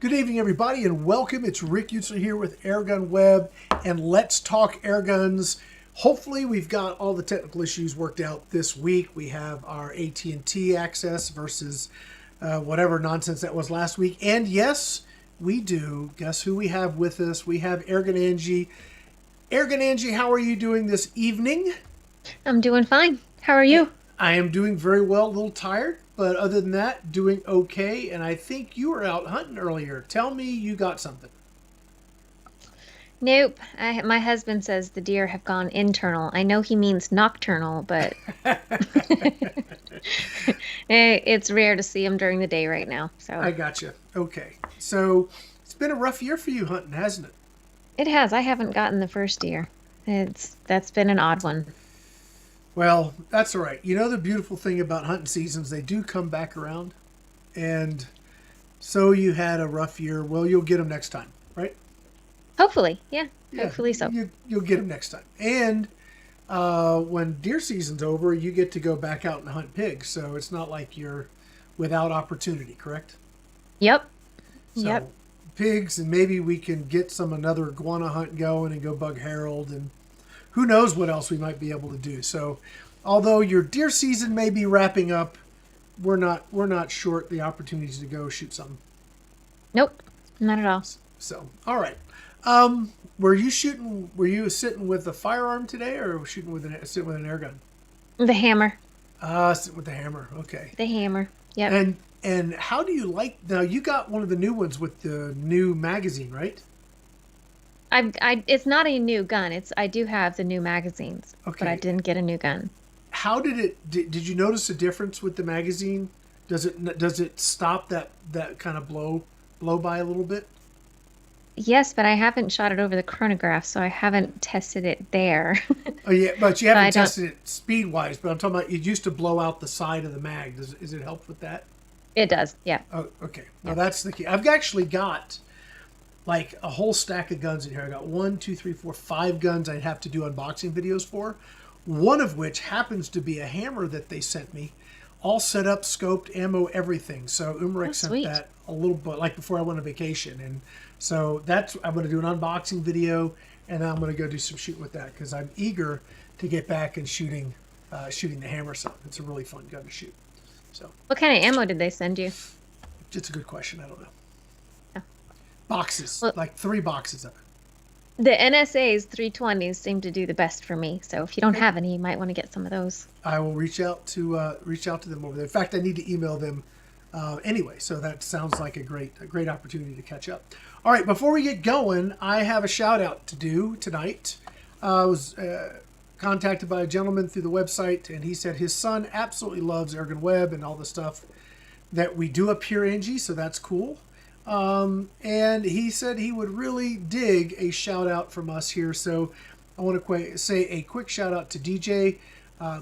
Good evening, everybody, and welcome. It's Rick Utzer here with AirgunWeb, and let's talk airguns. Hopefully, we've got all the technical issues worked out this week. We have our AT&T access versus whatever nonsense that was last week. And yes, we do. Guess who we have with us? We have Airgun Angie. Airgun Angie, how are you doing this evening? I'm doing fine. How are you? I am doing very well, a little tired, but other than that, doing okay. And I think you were out hunting earlier. Tell me you got something. Nope. My husband says the deer have gone internal. I know he means nocturnal, but it's rare to see them during the day right now. So I gotcha. Okay. So it's been a rough year for you hunting, hasn't it? it has. I haven't gotten the first deer. That's been an odd one. Well, that's all right. You know the beautiful thing about hunting seasons, they do come back around. And so you had a rough year. Well, you'll get them next time, right? Hopefully, yeah. Yeah, Hopefully so. you'll get them next time. And when deer season's over, you get to go back out and hunt pigs. So it's not like you're without opportunity, correct? Yep. So Yep. pigs, and maybe we can get another iguana hunt going and go bug Harold, and who knows what else we might be able to do. So although your deer season may be wrapping up, we're not short the opportunities to go shoot something. Nope. Not at all. So all right. Were you sitting with a firearm today, or sitting with an air gun? The hammer. Sitting with the hammer. Okay. The hammer. Yep. And how do you like now? You got one of the new ones with the new magazine, right? It's not a new gun. I do have the new magazines, Okay. but I didn't get a new gun. How did you notice a difference with the magazine? Does it stop that kind of blow by a little bit? Yes, but I haven't shot it over the chronograph, so I haven't tested it there. Oh yeah, but you I haven't don't. tested it speed wise. But I'm talking about it used to blow out the side of the mag. Is it help with that? It does. Yeah. Oh, okay. Now that's the key. I've actually got like a whole stack of guns in here. I got 1, 2, 3, 4, 5 guns I'd have to do unboxing videos for. One of which happens to be a hammer that they sent me, all set up, scoped, ammo, everything. So Umrek Oh, sent sweet. that a little bit, like before I went on vacation, and so I'm going to do an unboxing video, and then I'm going to go do some shooting with that because I'm eager to get back and shooting the hammer some. It's a really fun gun to shoot. So What kind of ammo did they send you? it's a good question. I don't know. Oh. Boxes, Well, like 3 boxes of it. the NSA's 320s seem to do the best for me. So if you don't have any, you might want to get some of those. I will reach out to them over there. In fact, I need to email them anyway. So that sounds like a great opportunity to catch up. All right, before we get going, I have a shout out to do tonight. I was contacted by a gentleman through the website, and he said his son absolutely loves AirgunWeb and all the stuff that we do up here, Angie. So that's cool. And he said he would really dig a shout out from us here. So I want to say a quick shout out to DJ.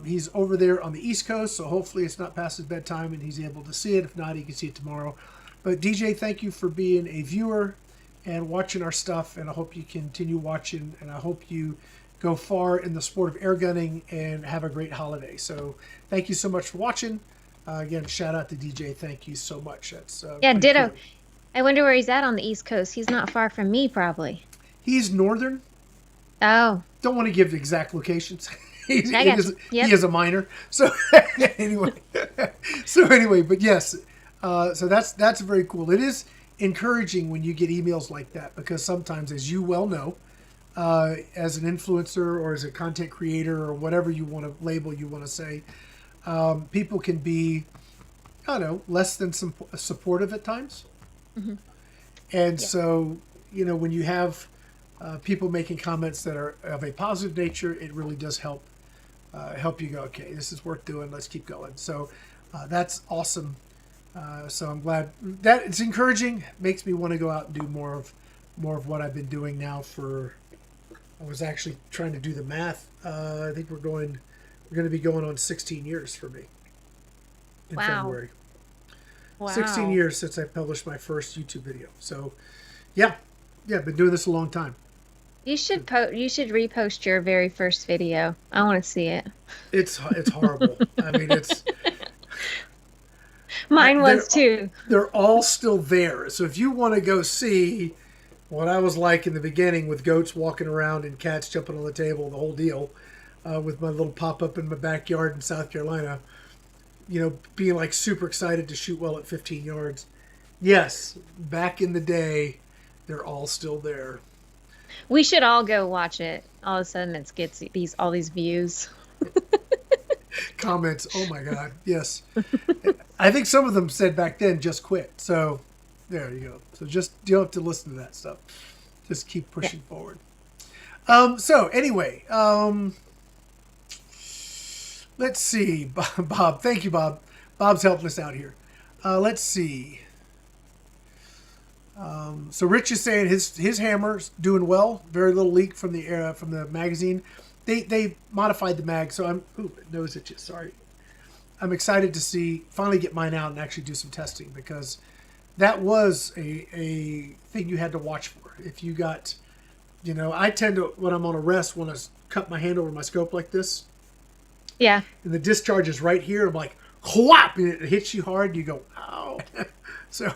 He's over there on the East Coast, so hopefully it's not past his bedtime and he's able to see it. If not, he can see it tomorrow. But DJ, thank you for being a viewer and watching our stuff, and I hope you continue watching, and I hope you go far in the sport of airgunning and have a great holiday. So thank you so much for watching. Again, shout out to DJ. Thank you so much. That's Yeah, pretty ditto. cool. I wonder where he's at on the East Coast. He's not far from me, probably. He's northern. Oh, Don't want to give exact locations. I got you. He Yep. is a minor. So anyway, but yes, so that's very cool. It is encouraging when you get emails like that, because sometimes, as you well know, as an influencer or as a content creator or whatever you want to label you want to say, people can be, I don't know, less than supportive at times. Mm-hmm. And Yeah. so, when you have people making comments that are of a positive nature, it really does help you go, okay, this is worth doing. Let's keep going. So that's awesome. So I'm glad that it's encouraging. Makes me want to go out and do more of what I've been doing now for. I was actually trying to do the math. I think we're going to be going on 16 years for me in Wow. February. wow. 16 years since I published my first YouTube video. So, yeah, I've been doing this a long time. You should repost your very first video. I want to see it. It's horrible. I mean, it's Mine was too. They're all still there. So if you want to go see what I was like in the beginning with goats walking around and cats jumping on the table, the whole deal, with my little pop-up in my backyard in South Carolina, you know, being like super excited to shoot well at 15 yards. Yes, back in the day, they're all still there. We should all go watch it. All of a sudden, it gets all these views. Comments. Oh my God. Yes. I think some of them said back then, just quit. So there you go. So just, you don't have to listen to that stuff. Just keep pushing forward. So anyway, let's see. Bob. Thank you, Bob. Bob's helping us out here. Let's see. So Rich is saying his hammer's doing well. Very little leak from the magazine. They modified the mag, so I'm nose itches. Sorry. I'm excited to finally get mine out and actually do some testing, because that was a thing you had to watch for. If you got, you know, I tend to, when I'm on a rest, want to cut my hand over my scope like this. Yeah. And the discharge is right here. I'm like, whop, and it hits you hard. You go, ow. So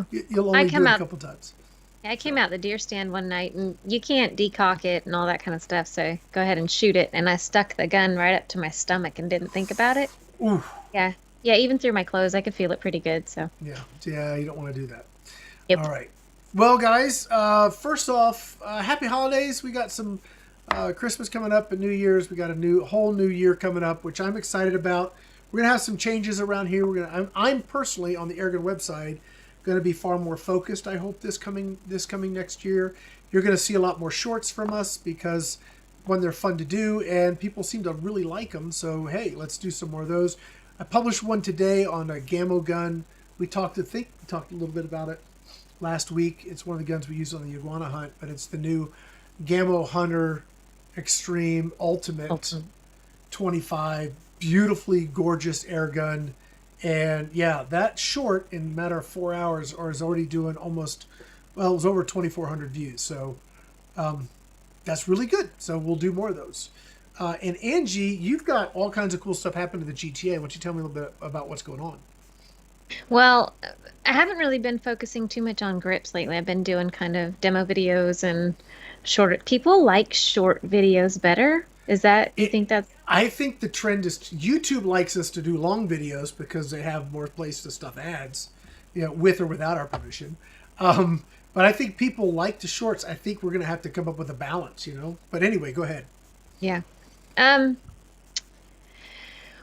you'll only do it a couple times. I came out the deer stand one night, and you can't decock it and all that kind of stuff, so go ahead and shoot it. And I stuck the gun right up to my stomach and didn't think about it. Oof. Yeah, even through my clothes, I could feel it pretty good. So yeah, you don't want to do that. Yep. All right. Well, guys, first off, happy holidays. We got some Christmas coming up and New Year's. We got a whole new year coming up, which I'm excited about. We're gonna have some changes around here. I'm personally on the Airgun website going to be far more focused. I hope this coming next year. You're going to see a lot more shorts from us, because when they're fun to do and people seem to really like them. So hey, let's do some more of those. I published one today on a Gamo gun. We talked a little bit about it last week. It's one of the guns we use on the Iguana hunt, but it's the new Gamo Hunter Extreme Ultimate 25, beautifully gorgeous air gun. And yeah, that short in a matter of 4 hours is already doing it was over 2,400 views. So that's really good. So we'll do more of those. And Angie, you've got all kinds of cool stuff happening to the GTA. Why don't you tell me a little bit about what's going on? Well, I haven't really been focusing too much on grips lately. I've been doing kind of demo videos and short. People like short videos better. You think that's... I think the trend is YouTube likes us to do long videos because they have more place to stuff ads, you know, with or without our permission. But I think people like the shorts. I think we're going to have to come up with a balance, you know. But anyway, go ahead. Yeah.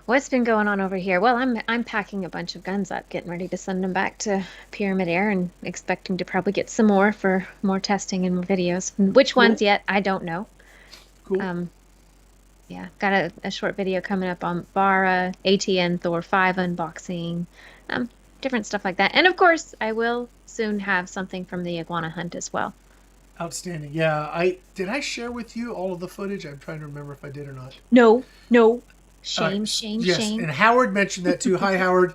What's been going on over here? Well, I'm packing a bunch of guns up, getting ready to send them back to Pyramid Air, and expecting to probably get some more for more testing and more videos. Which ones yet? I don't know. Cool. Yeah, got a short video coming up on Bara, ATN Thor 5 unboxing, different stuff like that. And of course, I will soon have something from the Iguana hunt as well. Outstanding. Yeah, did I share with you all of the footage? I'm trying to remember if I did or not. No. Shame. Yes, and Howard mentioned that too. Hi, Howard.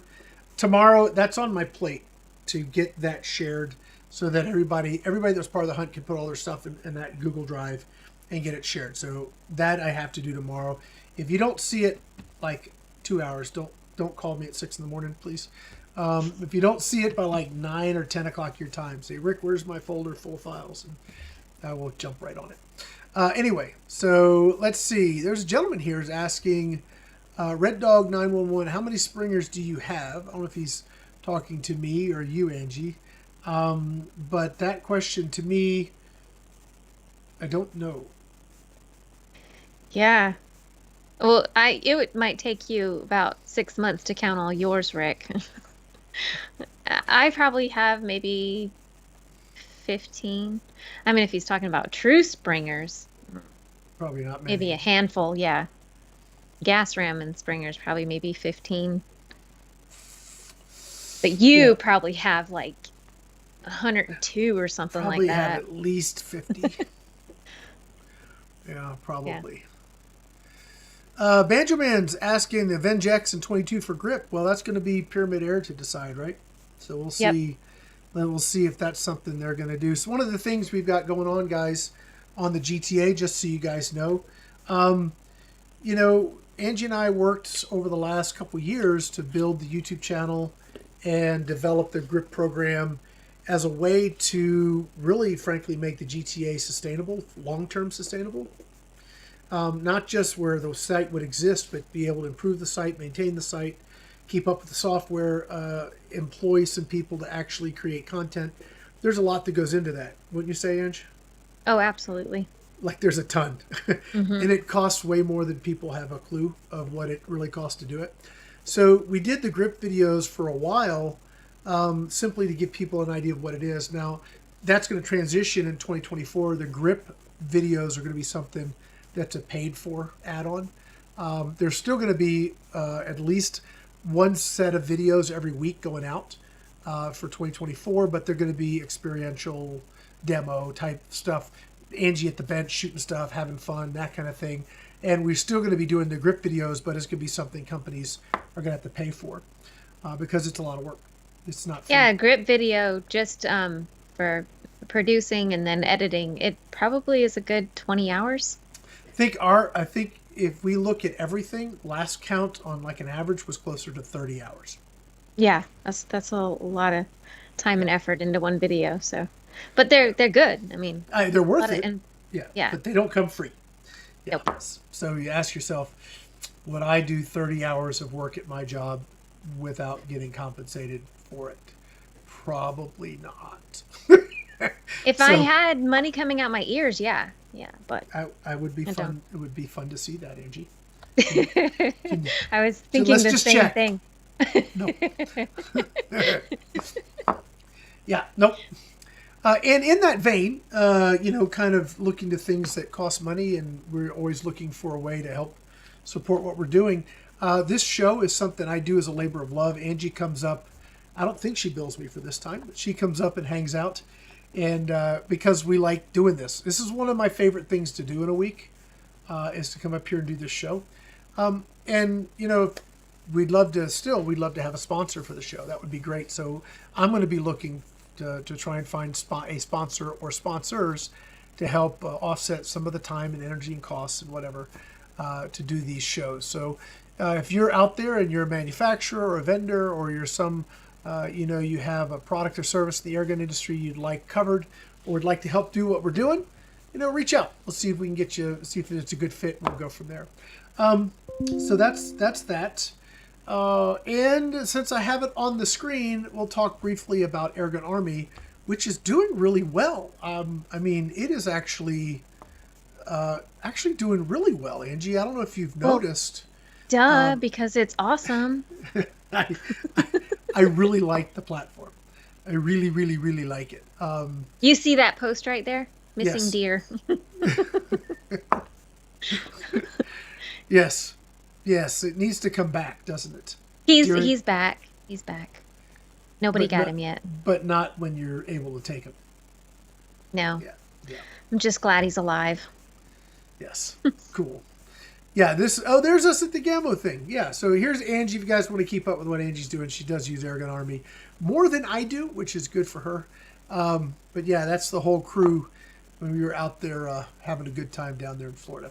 Tomorrow, that's on my plate to get that shared so that everybody that's part of the hunt can put all their stuff in that Google Drive and get it shared. So that I have to do tomorrow. If you don't see it like 2 hours, don't call me at 6 in the morning, please. If you don't see it by like 9 or 10 o'clock your time, say, Rick, where's my folder full files? And I will jump right on it. Anyway, so let's see. There's a gentleman here who's asking, Red Dog 911, how many springers do you have? I don't know if he's talking to me or you, Angie. But that question to me, I don't know. Yeah. Well, it might take you about 6 months to count all yours, Rick. I probably have maybe 15. I mean, if he's talking about true springers, probably not many. Maybe a handful, yeah. Gas ram and springers, probably maybe 15. But you probably have like 102 or something probably like that. Have at least 50. Yeah, probably. Yeah. Banjo Man's asking the Avenge X and 22 for grip. Well, that's going to be Pyramid Air to decide, right? So we'll see. Yep. Then we'll see if that's something they're going to do. So one of the things we've got going on, guys, on the GTA, just so you guys know, you know, Angie and I worked over the last couple years to build the YouTube channel and developed the grip program as a way to really, frankly, make the GTA sustainable, long-term sustainable. Not just where the site would exist, but be able to improve the site, maintain the site, keep up with the software, employ some people to actually create content. There's a lot that goes into that. Wouldn't you say, Ange? Oh, absolutely. Like there's a ton. Mm-hmm. And it costs way more than people have a clue of what it really costs to do it. So we did the grip videos for a while, simply to give people an idea of what it is. Now, that's going to transition in 2024. The grip videos are going to be something that's a paid for add-on. There's still going to be at least one set of videos every week going out for 2024, but they're going to be experiential demo type stuff. Angie at the bench shooting stuff, having fun, that kind of thing. And we're still going to be doing the grip videos, but it's going to be something companies are going to have to pay for because it's a lot of work. It's not free. Yeah, grip video just for producing and then editing. It probably is a good 20 hours. I think if we look at everything, last count on like an average was closer to 30 hours. Yeah, that's a lot of time and effort into one video. So, but they're good. I mean, They're worth it. And, yeah. But they don't come free. Yeah. Nope. So you ask yourself, would I do 30 hours of work at my job without getting compensated for it? Probably not. If I had money coming out my ears, yeah, but I would be I fun. It would be fun to see that, Angie. I was thinking the same thing. No. Yeah. Nope. And in that vein, kind of looking to things that cost money, and we're always looking for a way to help support what we're doing. This show is something I do as a labor of love. Angie comes up. I don't think she bills me for this time, but she comes up and hangs out. And because we like doing this. This is one of my favorite things to do in a week, is to come up here and do this show. And, we'd love to have a sponsor for the show. That would be great. So I'm going to be looking to try and find a sponsor or sponsors to help offset some of the time and energy and costs and whatever to do these shows. So if you're out there and you're a manufacturer or a vendor, or you're some you have a product or service in the airgun industry you'd like covered, or would like to help do what we're doing, reach out. We'll see if we can see if it's a good fit, and we'll go from there. So that's that. And since I have it on the screen, we'll talk briefly about Airgun Army, which is doing really well. It is actually doing really well, Angie. I don't know if you've noticed. Because it's awesome. I really like the platform. I really, really, really like it. You see that post right there? Missing yes. deer. Yes. Yes, it needs to come back, doesn't it? He's back. He's back. Nobody got him yet. But not when you're able to take him. No. Yeah. I'm just glad he's alive. Yes. Cool. Yeah, there's us at the Gamo thing. Yeah, so here's Angie. If you guys want to keep up with what Angie's doing, she does use Airgun Army more than I do, which is good for her. But yeah, that's the whole crew when we were out there having a good time down there in Florida.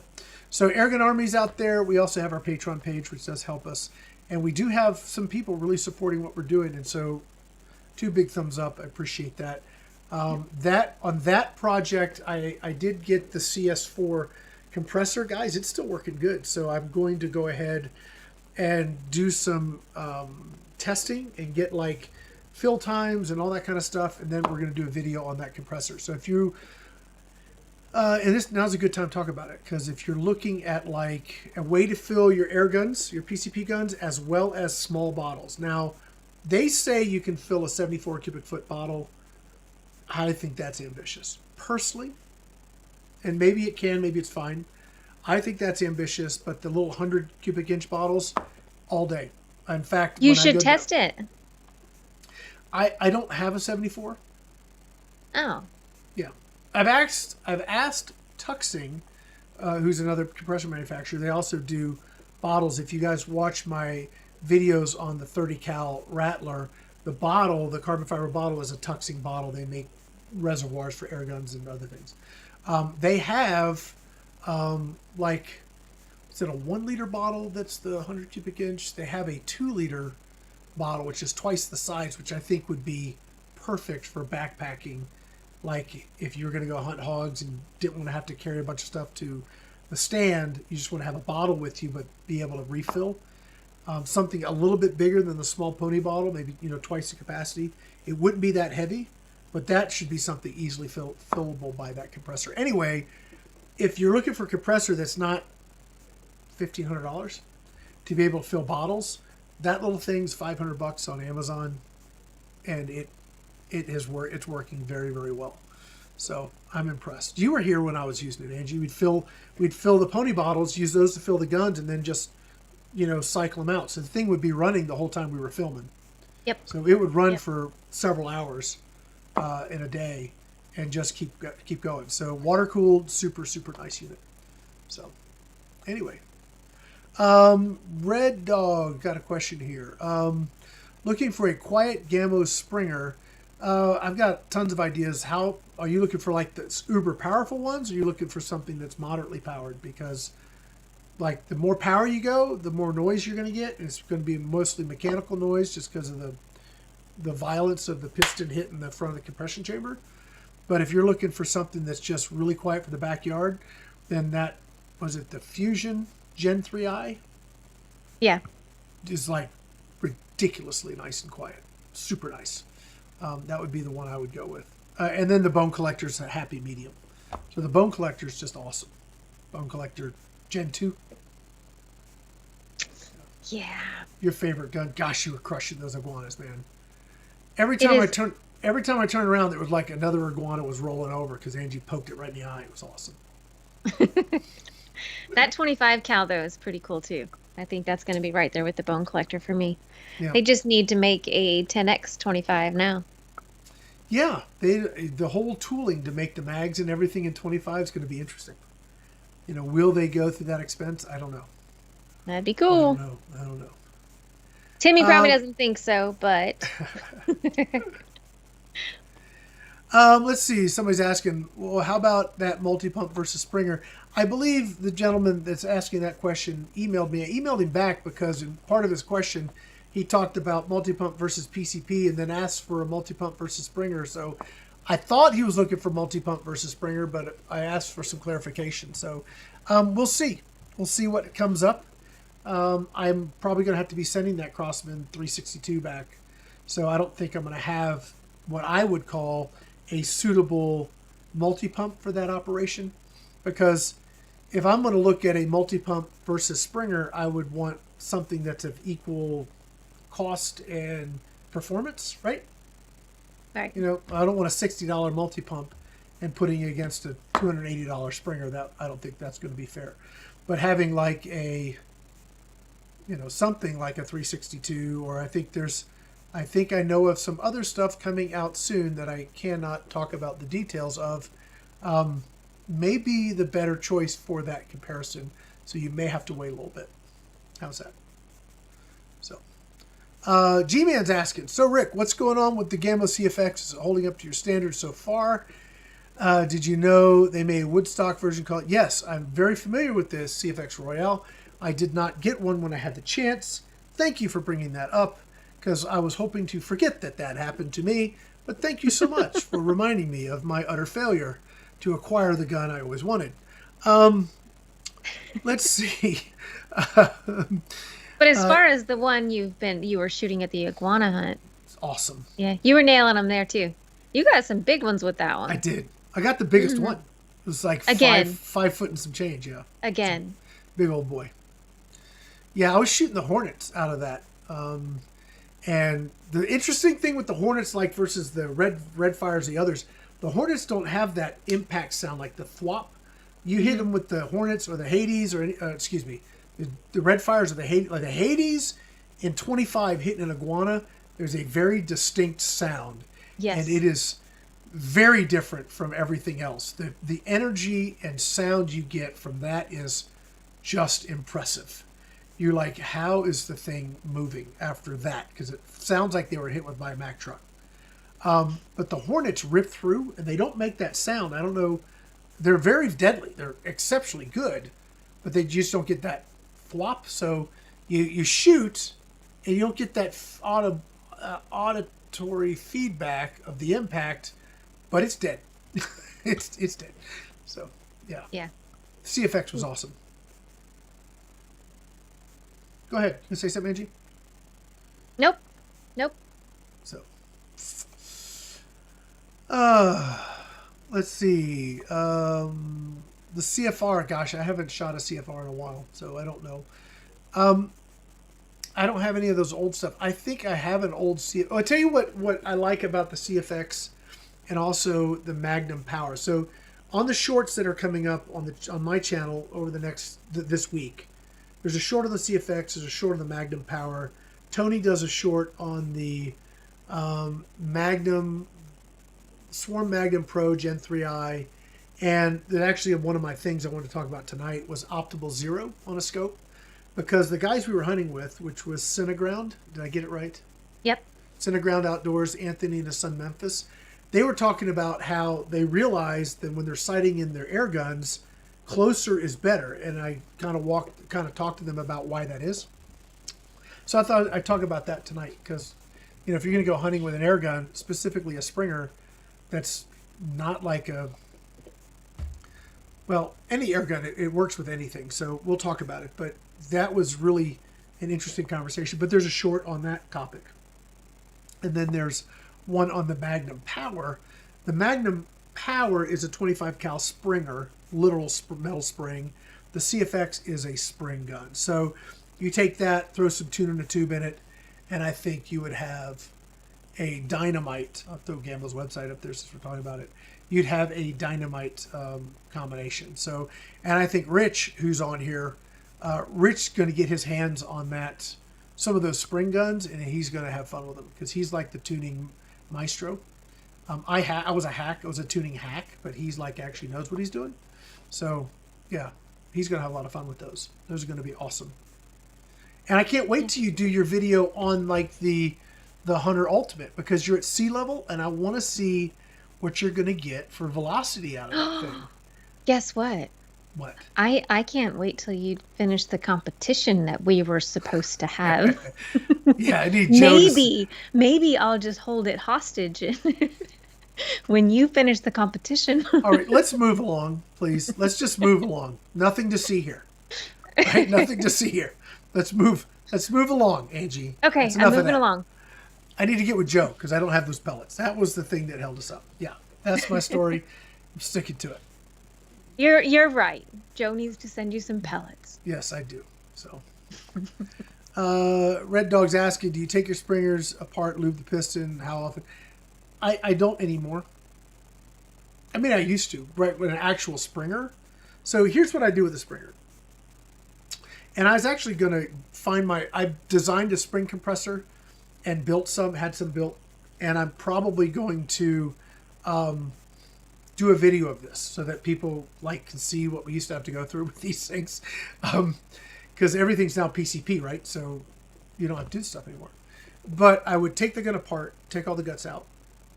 So Airgun Army's out there. We also have our Patreon page, which does help us. And we do have some people really supporting what we're doing. And so 2 big thumbs up. I appreciate that. On that project, I did get the CS4 compressor, guys. It's still working good. So I'm going to go ahead and do some testing and get like fill times and all that kind of stuff. And then we're going to do a video on that compressor. So if you... now's a good time to talk about it, because if you're looking at like a way to fill your air guns, your PCP guns, as well as small bottles. Now, they say you can fill a 74 cubic foot bottle. I think that's ambitious, personally. And maybe it can, maybe it's fine. I think that's ambitious, but the little 100 cubic inch bottles, all day. In fact, you should test it. I don't have a 74. Oh. Yeah. I've asked Tuxing, who's another compressor manufacturer. They also do bottles. If you guys watch my videos on the 30 cal Rattler, the carbon fiber bottle is a Tuxing bottle. They make reservoirs for air guns and other things. They have is it a 1 liter bottle that's the 100 cubic inch? They have a 2 liter bottle, which is twice the size, which I think would be perfect for backpacking. Like if you were going to go hunt hogs and didn't want to have to carry a bunch of stuff to the stand, you just want to have a bottle with you, but be able to refill. Something a little bit bigger than the small pony bottle, maybe twice the capacity. It wouldn't be that heavy, but that should be something easily fillable by that compressor. Anyway, if you're looking for a compressor that's not $1,500 to be able to fill bottles, that little thing's $500 on Amazon, and it's working very, very well. So I'm impressed. You were here when I was using it, Angie. We'd fill the pony bottles, use those to fill the guns, and then just cycle them out. So the thing would be running the whole time we were filming. Yep. So it would run for several hours in a day, and just keep going. So water cooled, super super nice unit. So anyway, Red Dog got a question here. Looking for a quiet Gamo Springer. I've got tons of ideas. How are you looking for, like the uber powerful ones, or are you looking for something that's moderately powered? Because like the more power you go, the more noise you're going to get. And it's going to be mostly mechanical noise just because of the violence of the piston hitting the front of the compression chamber. But if you're looking for something that's just really quiet for the backyard, then that was it. The Fusion Gen 3i. Yeah. Is like ridiculously nice and quiet, super nice. That would be the one I would go with. And then the Bone Collector's a happy medium. So the Bone Collector is just awesome. Bone Collector Gen 2. Yeah. Your favorite gun. Gosh, you were crushing those iguanas, man. Every time I turned around, it was like another iguana was rolling over because Angie poked it right in the eye. It was awesome. That 25 cal though is pretty cool too. I think that's going to be right there with the Bone Collector for me. Yeah. They just need to make a 10x 25 now. Yeah, the whole tooling to make the mags and everything in 25 is going to be interesting. Will they go through that expense? I don't know. That'd be cool. I don't know. Timmy probably doesn't think so, but let's see. Somebody's asking, well, how about that multi-pump versus Springer? I believe the gentleman that's asking that question emailed me. I emailed him back because in part of his question, he talked about multi-pump versus PCP and then asked for a multi-pump versus Springer. So I thought he was looking for multi-pump versus Springer, but I asked for some clarification. So we'll see. We'll see what comes up. I'm probably going to have to be sending that Crossman 362 back. So I don't think I'm going to have what I would call a suitable multi-pump for that operation. Because if I'm going to look at a multi-pump versus Springer, I would want something that's of equal cost and performance, right? Right. I don't want a $60 multi-pump and putting it against a $280 Springer. That I don't think that's going to be fair. But having like a something like a 362, or I think I know of some other stuff coming out soon that I cannot talk about the details of, may be the better choice for that comparison. So you may have to wait a little bit. How's that? So, G-Man's asking, so Rick, what's going on with the Gamo CFX? Is it holding up to your standards so far? Did you know they made a Woodstock version called? Yes, I'm very familiar with this CFX Royale. I did not get one when I had the chance. Thank you for bringing that up, because I was hoping to forget that happened to me. But thank you so much for reminding me of my utter failure to acquire the gun I always wanted. Let's see. But as far as the one you were shooting at the iguana hunt. It's awesome. Yeah, you were nailing them there too. You got some big ones with that one. I did. I got the biggest one. It was like five foot and some change, yeah. Again. Big old boy. Yeah, I was shooting the Hornets out of that. And the interesting thing with the Hornets, like versus the red fires, the others, the Hornets don't have that impact sound like the thwop. You hit them with the Hornets or the Hades, or the red fires or the Hades, like the Hades in 25 hitting an iguana. There's a very distinct sound. Yes. And it is very different from everything else. The energy and sound you get from that is just impressive. You're like, how is the thing moving after that? Because it sounds like they were hit by a Mack truck. But the Hornets rip through, and they don't make that sound. I don't know. They're very deadly. They're exceptionally good, but they just don't get that flop. So you shoot, and you don't get that auditory feedback of the impact, but it's dead. it's dead. So yeah. Yeah. CFX was awesome. Go ahead. You say something, Angie? Nope. So, let's see. The CFR, gosh, I haven't shot a CFR in a while, so I don't know. I don't have any of those old stuff. I think I have an old CFX. Oh, I'll tell you what I like about the CFX and also the Magnum Power. So, on the shorts that are coming up on my channel over this week, there's a short of the CFX, there's a short of the Magnum Power. Tony does a short on the Swarm Magnum Pro Gen 3i, and that actually one of my things I wanted to talk about tonight was Optimal Zero on a scope, because the guys we were hunting with, which was Cineground, did I get it right? Yep. Cineground Outdoors, Anthony and his son Memphis, they were talking about how they realized that when they're sighting in their air guns, closer is better, and I kind of talked to them about why that is. So I thought I'd talk about that tonight, because if you're going to go hunting with an air gun, specifically a Springer, that's not like any air gun, it works with anything. So we'll talk about it, but that was really an interesting conversation. But there's a short on that topic, and then there's one on the Magnum Power. The Magnum Power is a 25 cal Springer, literal metal spring. The CFX is a spring gun. So you take that, throw some tune in a tube in it, and I think you would have a dynamite. I'll throw Gamo's website up there since we're talking about it. You'd have a dynamite combination. So, and I think Rich, who's on here, Rich's going to get his hands on some of those spring guns, and he's going to have fun with them, because he's like the tuning maestro. I was a tuning hack, but he's actually knows what he's doing. So yeah, he's going to have a lot of fun with those. Those are going to be awesome. And I can't wait till you do your video on the Hunter Ultimate, because you're at sea level, and I want to see what you're going to get for velocity out of that thing. Guess what? What? I can't wait till you finish the competition that we were supposed to have. Yeah, I need Joe maybe I'll just hold it hostage when you finish the competition. All right, let's move along, please. Let's just move along. Nothing to see here. Right? Nothing to see here. Let's move along, Angie. Okay, I'm moving along. I need to get with Joe, because I don't have those pellets. That was the thing that held us up. Yeah, that's my story. I'm sticking to it. You're right. Joe needs to send you some pellets. Yes, I do. So, Red Dog's asking, do you take your springers apart, lube the piston? How often? I don't anymore. I mean, I used to, right, with an actual Springer. So here's what I do with a Springer. And I was actually going to I designed a spring compressor and had some built, and I'm probably going to do a video of this so that people can see what we used to have to go through with these things. Because everything's now PCP, right? So you don't have to do stuff anymore. But I would take the gun apart, take all the guts out,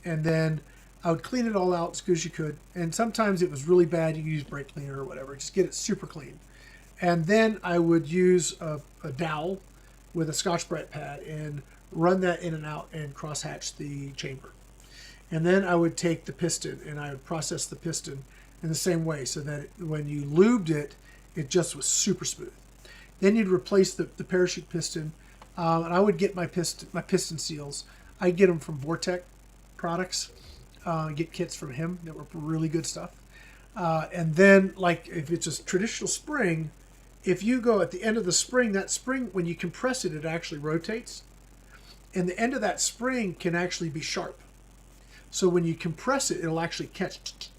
and then I would clean it all out as good as you could. And sometimes it was really bad. You could use brake cleaner or whatever. Just get it super clean. And then I would use a dowel with a Scotch-Brite pad and run that in and out and cross-hatch the chamber. And then I would take the piston and I would process the piston in the same way, so that when you lubed it, it just was super smooth. Then you'd replace the parachute piston, and I would get my piston seals. I'd get them from Vortec products, get kits from him that were really good stuff. And then, if it's a traditional spring, if you go at the end of the spring, that spring, when you compress it, it actually rotates. And the end of that spring can actually be sharp. So when you compress it, it'll actually catch.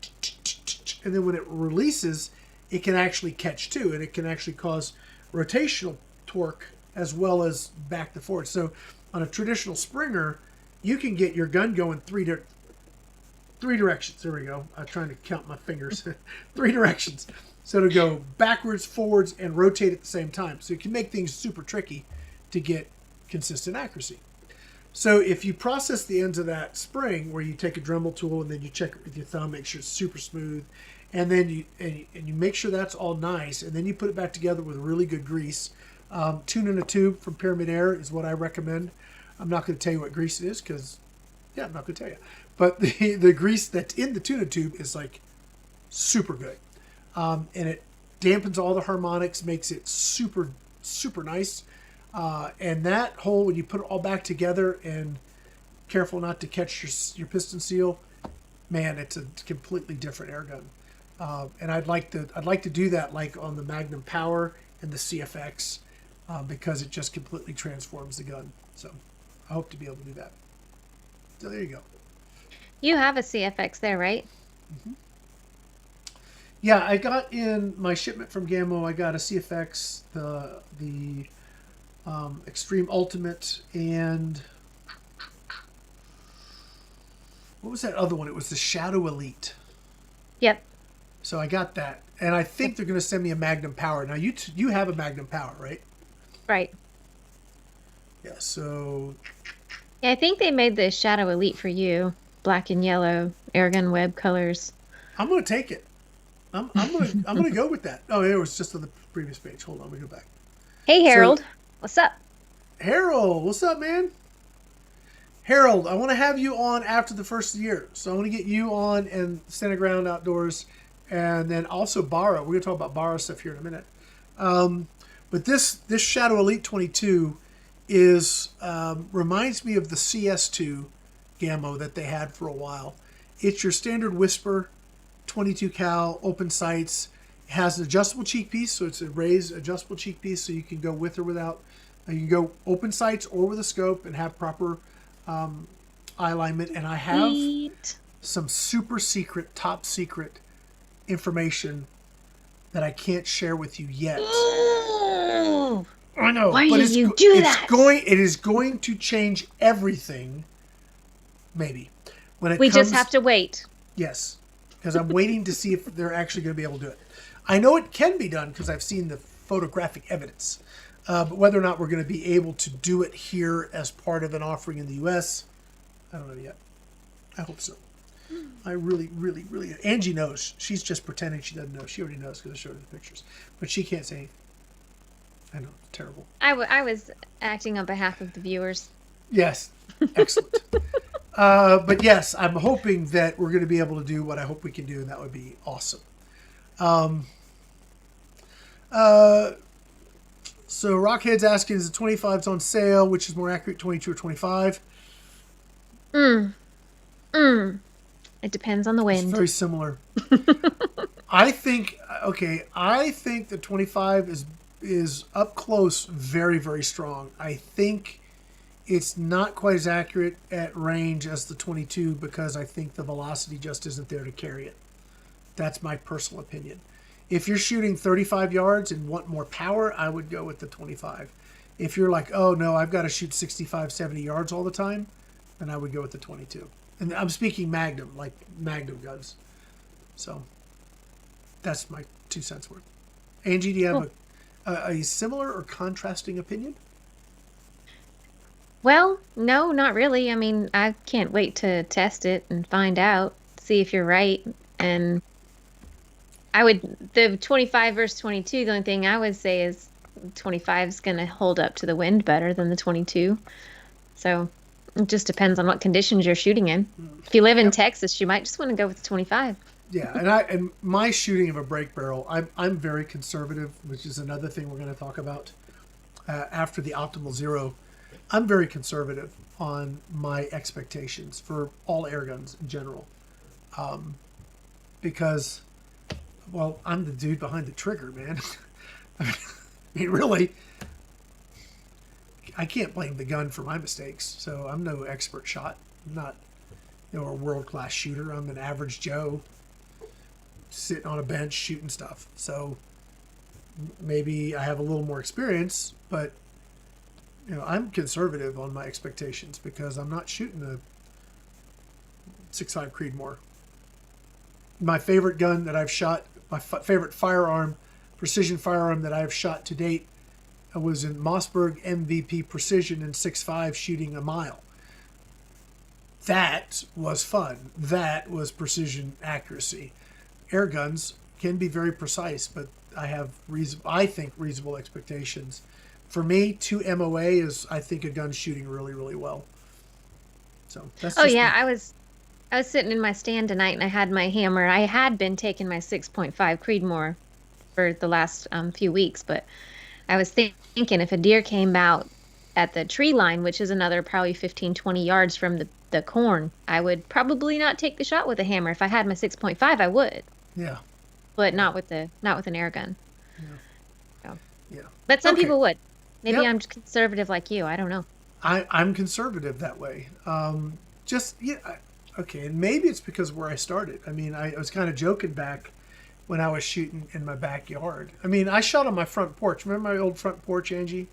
And then when it releases, it can actually catch too. And it can actually cause rotational torque as well as back to forward. So on a traditional Springer, you can get your gun going three directions. There we go. I'm trying to count my fingers. 3 directions. So to go backwards, forwards, and rotate at the same time. So you can make things super tricky to get consistent accuracy. So if you process the ends of that spring, where you take a Dremel tool and then you check it with your thumb, make sure it's super smooth, and then you make sure that's all nice, and then you put it back together with really good grease, Tune in a tube from Pyramid Air is what I recommend. I'm not going to tell you what grease it is because, yeah, I'm not going to tell you. But the grease that's in the tuna tube is like super good. And it dampens all the harmonics, makes it super, super nice. And that hole, when you put it all back together and careful not to catch your piston seal, man, it's a completely different air gun. And I'd like to do that like on the Magnum Power and the CFX because it just completely transforms the gun. So I hope to be able to do that. So there you go. You have a CFX there, right? Mm-hmm. Yeah, I got in my shipment from Gamo. I got a CFX, the Extreme Ultimate, and what was that other one? It was the Shadow Elite. Yep. So I got that, and I think they're going to send me a Magnum Power. Now you have a Magnum Power, right? Right. Yeah. So. Yeah, I think they made the Shadow Elite for you, black and yellow, AirgunWeb colors. I'm going to take it. I'm gonna go with that. Oh, it was just on the previous page. Hold on, we go back. Hey, Harold. What's up? Harold, what's up, man? Harold, I want to have you on after the first of the year. So I want to get you on and Santa Ground Outdoors, and then also Barra. We're gonna talk about Barra stuff here in a minute. But this Shadow Elite 22 is reminds me of the CS2 Gamo that they had for a while. It's your standard Whisper 22 cal open sights. It has an adjustable cheek piece, so it's a raised adjustable cheek piece, so you can go with or without. You can go open sights or with a scope and have proper eye alignment. And I have some super secret, top secret information that I can't share with you yet. Oh, I know. Why did you do that? It is going to change everything. Maybe when we just have to wait. Yes. Because I'm waiting to see if they're actually going to be able to do it. I know it can be done because I've seen the photographic evidence. But whether or not we're going to be able to do it here as part of an offering in the U.S., I don't know yet. I hope so. I really, really, really... Angie knows. She's just pretending she doesn't know. She already knows because I showed her the pictures. But she can't say anything. I know. It's terrible. I was acting on behalf of the viewers. Yes. Excellent. But yes, I'm hoping that we're going to be able to do what I hope we can do, and that would be awesome. So Rockhead's asking, is the 25s on sale? Which is more accurate, 22 or 25? It depends on the wind. It's very similar. I think the 25 is up close, very, very strong. I think it's not quite as accurate at range as the 22 because I think the velocity just isn't there to carry it. That's my personal opinion. If you're shooting 35 yards and want more power, I would go with the 25. If you're like, oh no, I've got to shoot 65, 70 yards all the time, then I would go with the 22. And I'm speaking Magnum, like Magnum guns. So that's my 2 cents worth. Angie, do you have a similar or contrasting opinion? Well, no, not really. I mean, I can't wait to test it and find out, see if you're right. And the 25 versus 22, the only thing I would say is 25 is going to hold up to the wind better than the 22. So it just depends on what conditions you're shooting in. If you live in Texas, you might just want to go with the 25. Yeah, and my shooting of a break barrel, I'm very conservative, which is another thing we're going to talk about after the Optimal Zero. I'm very conservative on my expectations for all air guns in general, because, well, I'm the dude behind the trigger, man. I mean, really, I can't blame the gun for my mistakes. So I'm no expert shot. I'm not, a world-class shooter. I'm an average Joe sitting on a bench shooting stuff. So maybe I have a little more experience, but I'm conservative on my expectations because I'm not shooting a 6.5 Creedmoor. My favorite gun that I've shot, my favorite firearm, precision firearm that I've shot to date, was in Mossberg MVP Precision in 6.5 shooting a mile. That was fun. That was precision accuracy. Air guns can be very precise, but I have I think reasonable expectations For me, 2 MOA is, I think, a gun shooting really, really well. So that's Oh just yeah, me. I was sitting in my stand tonight and I had my hammer. I had been taking my 6.5 Creedmoor for the last few weeks, but I was thinking if a deer came out at the tree line, which is another probably 15, 20 yards from the corn, I would probably not take the shot with a hammer. If I had my 6.5, I would, Yeah. but Yeah. not with an air gun. Yeah. So, Yeah. but some Okay. people would. Maybe Yep. I'm conservative like you. I don't know. I'm conservative that way. Just yeah. Okay, and maybe it's because of where I started. I mean, I was kind of joking back when I was shooting in my backyard. I mean, I shot on my front porch. Remember my old front porch, Angie?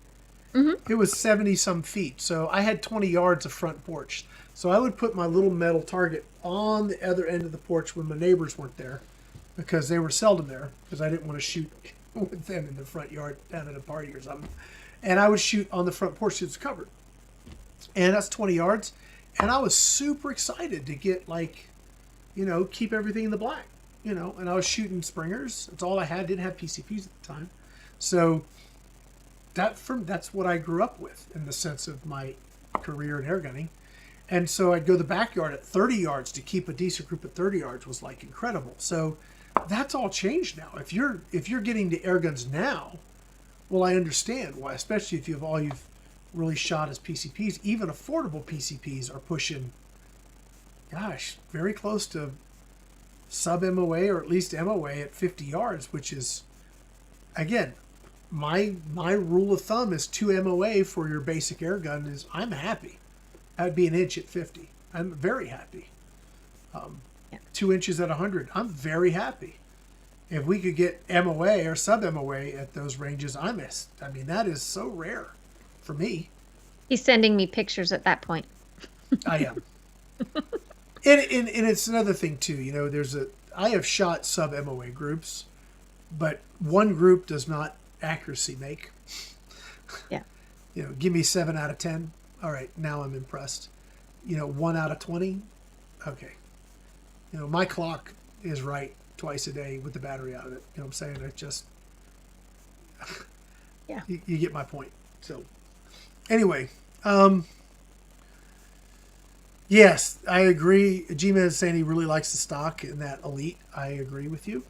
Hmm. It was 70 some feet, so I had 20 yards of front porch. So I would put my little metal target on the other end of the porch when my neighbors weren't there, because they were seldom there, because I didn't want to shoot with them in the front yard down at a party or something. And I would shoot on the front porch that's covered. And that's 20 yards. And I was super excited to get, like, keep everything in the black, and I was shooting springers. That's all I had. Didn't have PCPs at the time. So that's what I grew up with in the sense of my career in airgunning. And so I'd go to the backyard at 30 yards to keep a decent group at 30 yards was like incredible. So that's all changed now. If you're getting to air guns now, well, I understand why, especially if you've really shot as PCPs. Even affordable PCPs are pushing, gosh, very close to sub MOA or at least MOA at 50 yards, which is, again, my rule of thumb is 2 MOA for your basic air gun is I'm happy. That'd be an inch at 50. I'm very happy. Yeah. 2 inches at 100. I'm very happy. If we could get MOA or sub MOA at those ranges, I mean, that is so rare for me. He's sending me pictures at that point. I am. And it's another thing too. I have shot sub MOA groups, but one group does not accuracy make. Yeah. Give me 7 out of 10. All right, now I'm impressed. 1 out of 20. Okay. My clock is right twice a day with the battery out of it. You know what I'm saying? It just, Yeah. you get my point. So anyway, yes, I agree. G-Man is saying he really likes the stock in that Elite. I agree with you.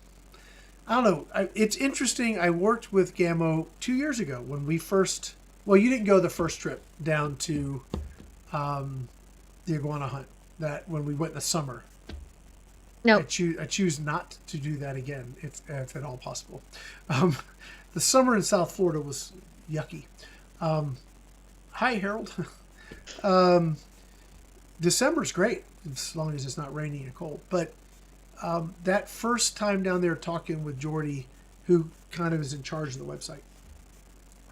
I don't know. It's interesting. I worked with Gamo 2 years ago when we first, well, you didn't go the first trip down to the iguana hunt, that when we went in the summer. No. I choose not to do that again, if at all possible. The summer in South Florida was yucky. Hi, Harold. December's great, as long as it's not raining and cold. But that first time down there talking with Jordy, who kind of is in charge of the website,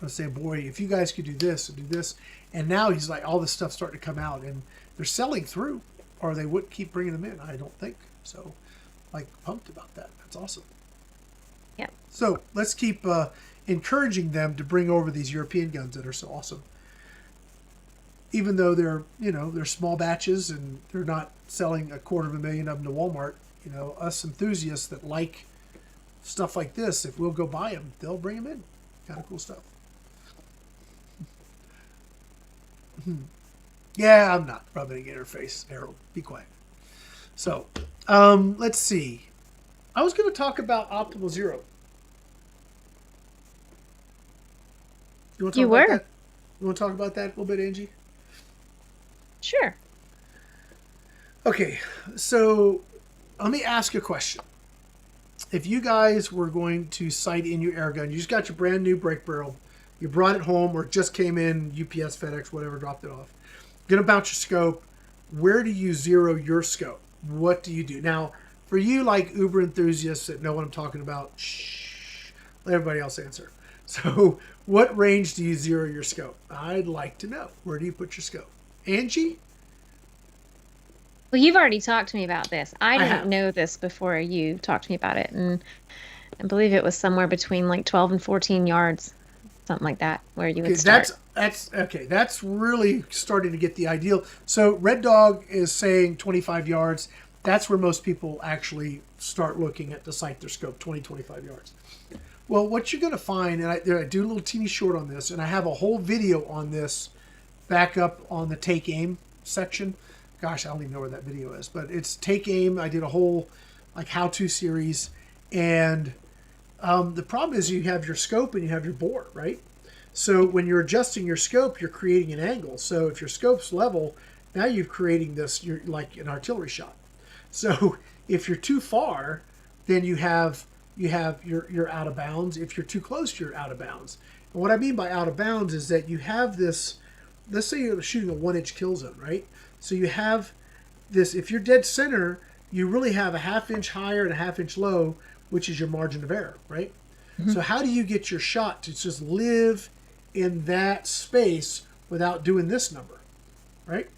I was saying, boy, if you guys could do this and do this. And now he's like, all this stuff's starting to come out, and they're selling through, or they wouldn't keep bringing them in, I don't think. So, like, pumped about that. That's awesome. Yeah. So let's keep encouraging them to bring over these European guns that are so awesome. Even though they're small batches and they're not selling 250,000 of them to Walmart, us enthusiasts that like stuff like this, if we'll go buy them, they'll bring them in. Kind of cool stuff. Yeah, I'm not rubbing it in her face, Harold. Be quiet. So, let's see. I was going to talk about Optimal Zero. You want to talk about that? You want to talk about that a little bit, Angie? Sure. Okay, so let me ask a question. If you guys were going to sight in your air gun, you just got your brand new brake barrel, you brought it home or it just came in, UPS, FedEx, whatever, dropped it off. Gonna bounce your scope. Where do you zero your scope? What do you do? Now, for you like Uber enthusiasts that know what I'm talking about, shh, let everybody else answer. So what range do you zero your scope? I'd like to know. Where do you put your scope? Angie? Well, you've already talked to me about this. I have. didn't know this before you talked to me about it. And I believe it was somewhere between like 12 and 14 yards, something like that, where you would start. That's okay. That's really starting to get the ideal. So Red Dog is saying 25 yards. That's where most people actually start looking at the sight their scope, 20, 25 yards. Well, what you're going to find, and I do a little teeny short on this, and I have a whole video on this back up on the Take Aim section. Gosh, I don't even know where that video is, but it's Take Aim. I did a whole like how-to series, and the problem is you have your scope and you have your bore, right? So when you're adjusting your scope, you're creating an angle. So if your scope's level, now you're creating this, you're like an artillery shot. So if you're too far, then you're out of bounds. If you're too close, you're out of bounds. And what I mean by out of bounds is that you have this, let's say you're shooting a 1-inch kill zone, right? So you have this, if you're dead center, you really have a 1/2 inch higher and a 1/2 inch low, which is your margin of error, right? Mm-hmm. So how do you get your shot to just live in that space without doing this number, right?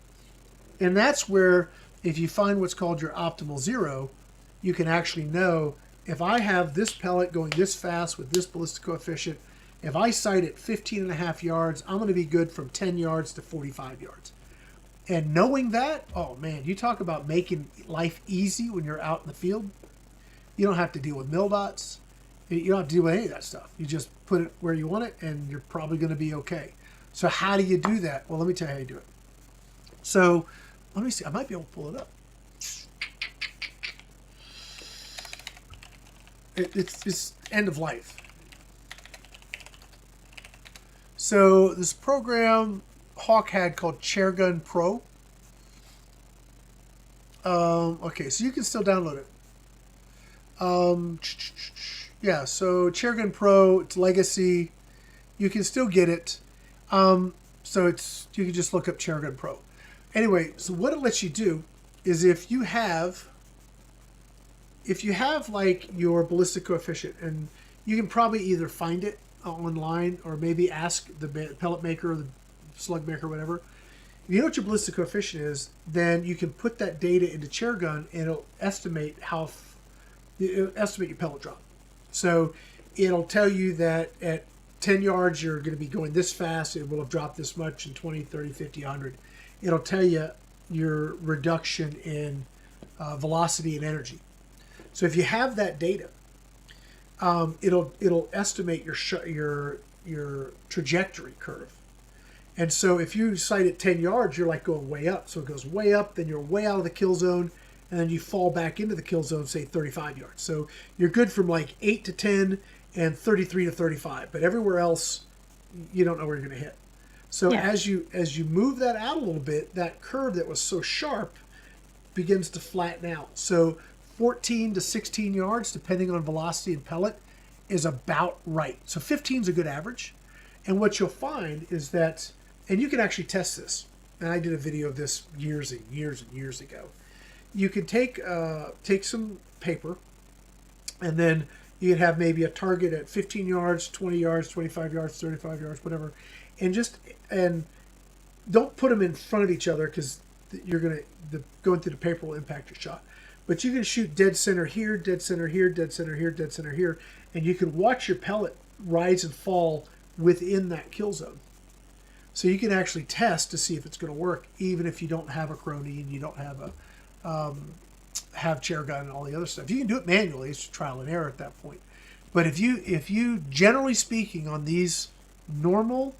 And that's where, if you find what's called your optimal zero, you can actually know, if I have this pellet going this fast with this ballistic coefficient, if I sight at 15.5 yards, I'm going to be good from 10 yards to 45 yards. And knowing that, oh man, you talk about making life easy when you're out in the field. You don't have to deal with mil dots. You don't have to deal with any of that stuff. You just put it where you want it, and you're probably going to be okay. So how do you do that? Well, let me tell you how you do it. So let me see. I might be able to pull it up. It's end of life. So this program Hawk had called ChairGun Pro. Okay, so you can still download it. Yeah, so ChairGun Pro, it's legacy. You can still get it. So you can just look up ChairGun Pro. Anyway, so what it lets you do is if you have like your ballistic coefficient, and you can probably either find it online or maybe ask the pellet maker or the slug maker or whatever. If you know what your ballistic coefficient is, then you can put that data into ChairGun, and it'll estimate your pellet drop. So it'll tell you that at 10 yards you're going to be going this fast, it will have dropped this much in 20, 30, 50, 100. It'll tell you your reduction in velocity and energy. So if you have that data, it'll estimate your trajectory curve. And so if you sight at 10 yards, you're like going way up. So it goes way up, then you're way out of the kill zone, and then you fall back into the kill zone, say 35 yards. So you're good from like 8 to 10 and 33 to 35. But everywhere else, you don't know where you're going to hit. So yeah. as you move that out a little bit, that curve that was so sharp begins to flatten out. So 14 to 16 yards, depending on velocity and pellet, is about right. So 15 is a good average. And what you'll find is that, and you can actually test this, and I did a video of this years and years and years ago. You can take some paper, and then you can have maybe a target at 15 yards, 20 yards, 25 yards, 35 yards, whatever, and don't put them in front of each other, because going through the paper will impact your shot. But you can shoot dead center here, dead center here, dead center here, dead center here, and you can watch your pellet rise and fall within that kill zone. So you can actually test to see if it's going to work, even if you don't have a crony and you don't have have ChairGun and all the other stuff. You can do it manually. It's trial and error at that point. But if you generally speaking, on these normal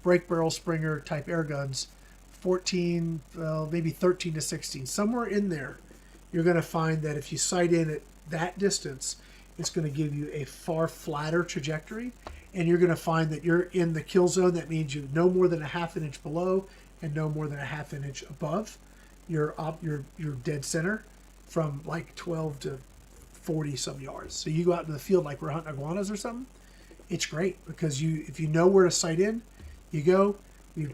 brake barrel Springer type air guns, 14, maybe 13 to 16, somewhere in there, you're going to find that if you sight in at that distance, it's going to give you a far flatter trajectory, and you're going to find that you're in the kill zone. That means you're no more than a 1/2 inch below and no more than a 1/2 inch above your dead center, from like 12 to 40 some yards. So you go out in the field like we're hunting iguanas or something. It's great, because if you know where to sight in, you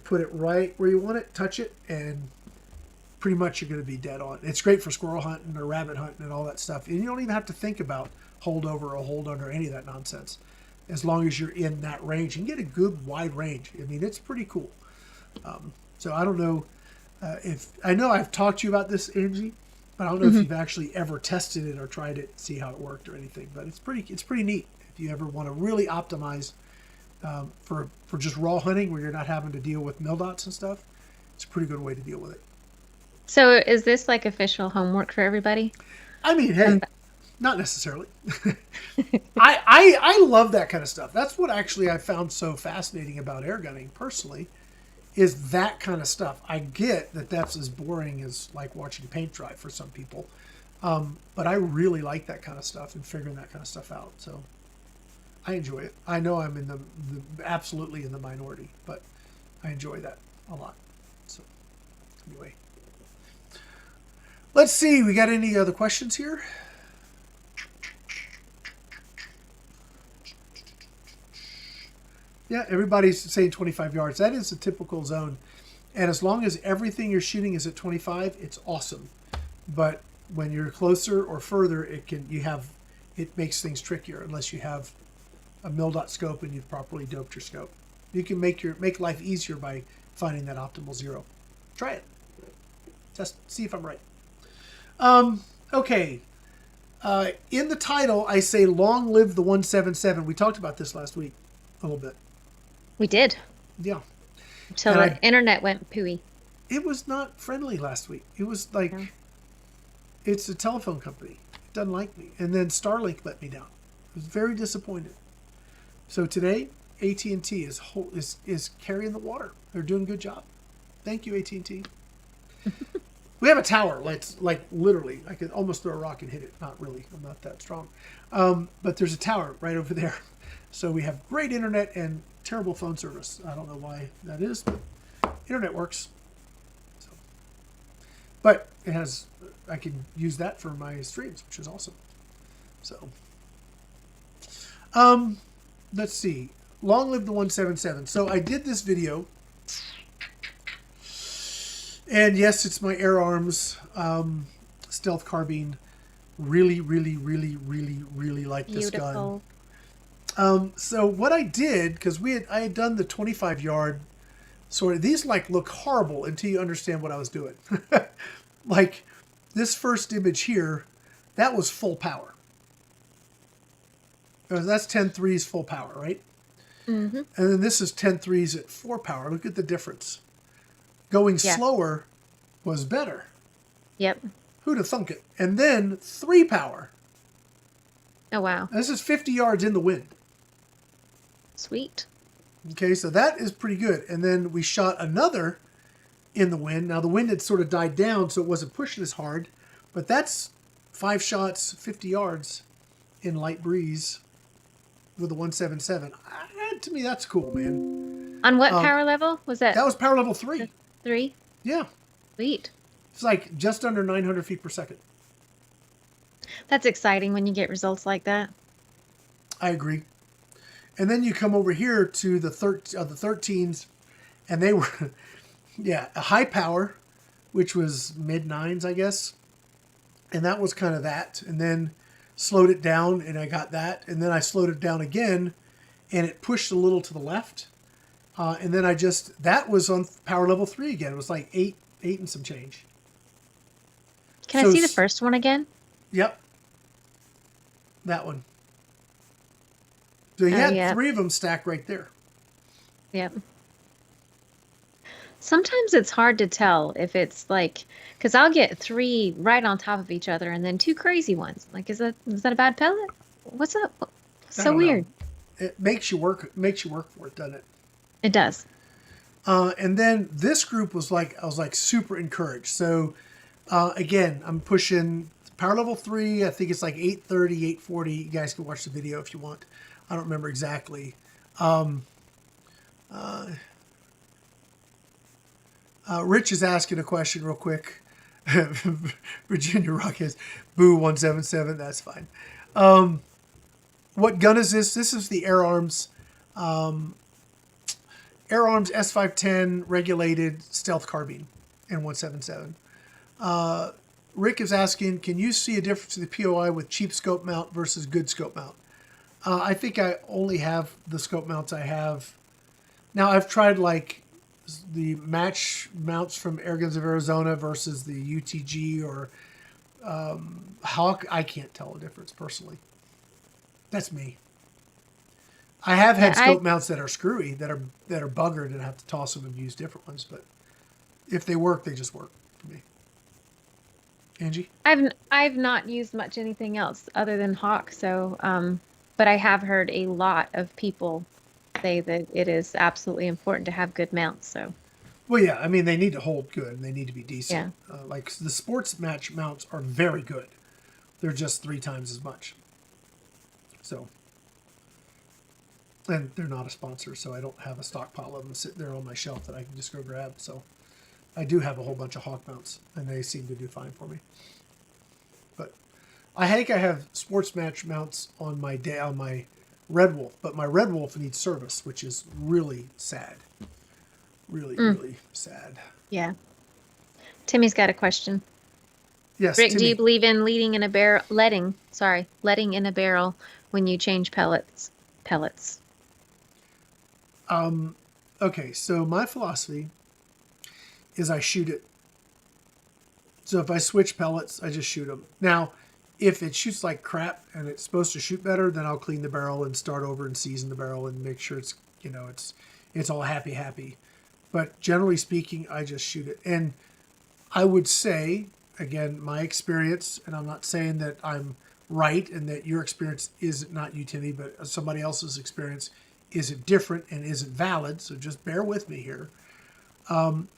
put it right where you want it, touch it, and pretty much you're going to be dead on. It's great for squirrel hunting or rabbit hunting and all that stuff. And you don't even have to think about holdover or hold under, any of that nonsense. As long as you're in that range, you can get a good wide range. I mean, it's pretty cool. So I don't know I know I've talked to you about this, Angie, but I don't know if you've actually ever tested it or tried it, see how it worked or anything. But it's pretty neat if you ever want to really optimize for just raw hunting, where you're not having to deal with mil dots and stuff. It's a pretty good way to deal with it. So is this like official homework for everybody? I mean, hey, Not necessarily. I love that kind of stuff. That's what actually I found so fascinating about airgunning personally, is that kind of stuff. I get that that's as boring as like watching paint dry for some people. But I really like that kind of stuff and figuring that kind of stuff out. So I enjoy it. I know I'm in the absolutely in the minority, but I enjoy that a lot. So anyway, let's see. We got any other questions here? Yeah, everybody's saying 25 yards. That is a typical zone. And as long as everything you're shooting is at 25, it's awesome. But when you're closer or further, it makes things trickier unless you have a mil-dot scope and you've properly doped your scope. You can make life easier by finding that optimal zero. Try it. Just see if I'm right. Okay. In the title, I say long live the 177. We talked about this last week a little bit. We did. Yeah. Until the internet went pooey. It was not friendly last week. It was like, it's a telephone company. It doesn't like me. And then Starlink let me down. I was very disappointed. So today, AT&T is carrying the water. They're doing a good job. Thank you, AT&T. We have a tower. Like literally, I could almost throw a rock and hit it. Not really. I'm not that strong. But there's a tower right over there. So we have great internet and terrible phone service. I don't know why that is, but internet works. So, but it has, I can use that for my streams, which is awesome. So, let's see. Long live the 177. So I did this video, and yes, it's my Air Arms stealth carbine. Really, really, really, really, really like this gun. So what I did, because I had done the 25 yard sort of, these like look horrible until you understand what I was doing. Like this first image here, that was full power. That's 10.3s full power, right? Mm-hmm. And then this is 10.3s at 4 power. Look at the difference. Going slower was better. Yep. Who'd have thunk it? And then 3 power. Oh, wow. This is 50 yards in the wind. Sweet. Okay, so that is pretty good. And then we shot another in the wind. Now the wind had sort of died down, so it wasn't pushing as hard. But that's 5 shots, 50 yards in light breeze with a 177. To me, that's cool, man. On what power level was that? That was power level 3. 3? Yeah. Sweet. It's like just under 900 feet per second. That's exciting when you get results like that. I agree. And then you come over here to the 13s, and they were, a high power, which was mid-9s, I guess. And that was kind of that. And then slowed it down, and I got that. And then I slowed it down again, and it pushed a little to the left. And then that was on power level 3 again. It was like 8 and some change. Can I see the first one again? Yep. That one. So you had 3 of them stacked right there. Yep. Sometimes it's hard to tell if it's like, because I'll get 3 right on top of each other and then 2 crazy ones. Like, is that a bad pellet? What's up? So weird. It makes you work for it, doesn't it? It does. And then this group was like, I was like super encouraged. So again, I'm pushing power level 3. I think it's like 830, 840. You guys can watch the video if you want. I don't remember exactly. Rich is asking a question real quick. Virginia Rock has boo 177. That's fine. What gun is this? This is the Air Arms S510 regulated stealth carbine in 177. Rick is asking, can you see a difference in the POI with cheap scope mount versus good scope mount? I think I only have the scope mounts I have. Now I've tried like the match mounts from Airguns of Arizona versus the UTG or Hawk. I can't tell the difference personally. That's me. I have had scope mounts that are screwy, that are buggered, and I have to toss them and use different ones. But if they work, they just work for me. Angie? I've not used much anything else other than Hawk, so but I have heard a lot of people say that it is absolutely important to have good mounts. So Well, yeah, I mean, they need to hold good and they need to be decent. yeah. Like the sports match mounts are very good. They're just 3 times as much. So, and they're not a sponsor, so I don't have a stockpile of them sitting there on my shelf that I can just go grab. So, I do have a whole bunch of Hawk mounts, and they seem to do fine for me. But I think I have sports match mounts on my Red Wolf, but my Red Wolf needs service, which is really sad. Really, really sad. Yeah. Timmy's got a question. Yes, Rick, do Timmy. you believe in letting in a barrel when you change pellets? Pellets. Okay, so my philosophy is I shoot it. So if I switch pellets, I just shoot them. Now, if it shoots like crap and it's supposed to shoot better, then I'll clean the barrel and start over and season the barrel and make sure it's, it's all happy. But generally speaking, I just shoot it. And I would say, again, my experience, and I'm not saying that I'm right and that your experience isn't, not you, Timmy, but somebody else's experience isn't different and isn't valid. So just bear with me here.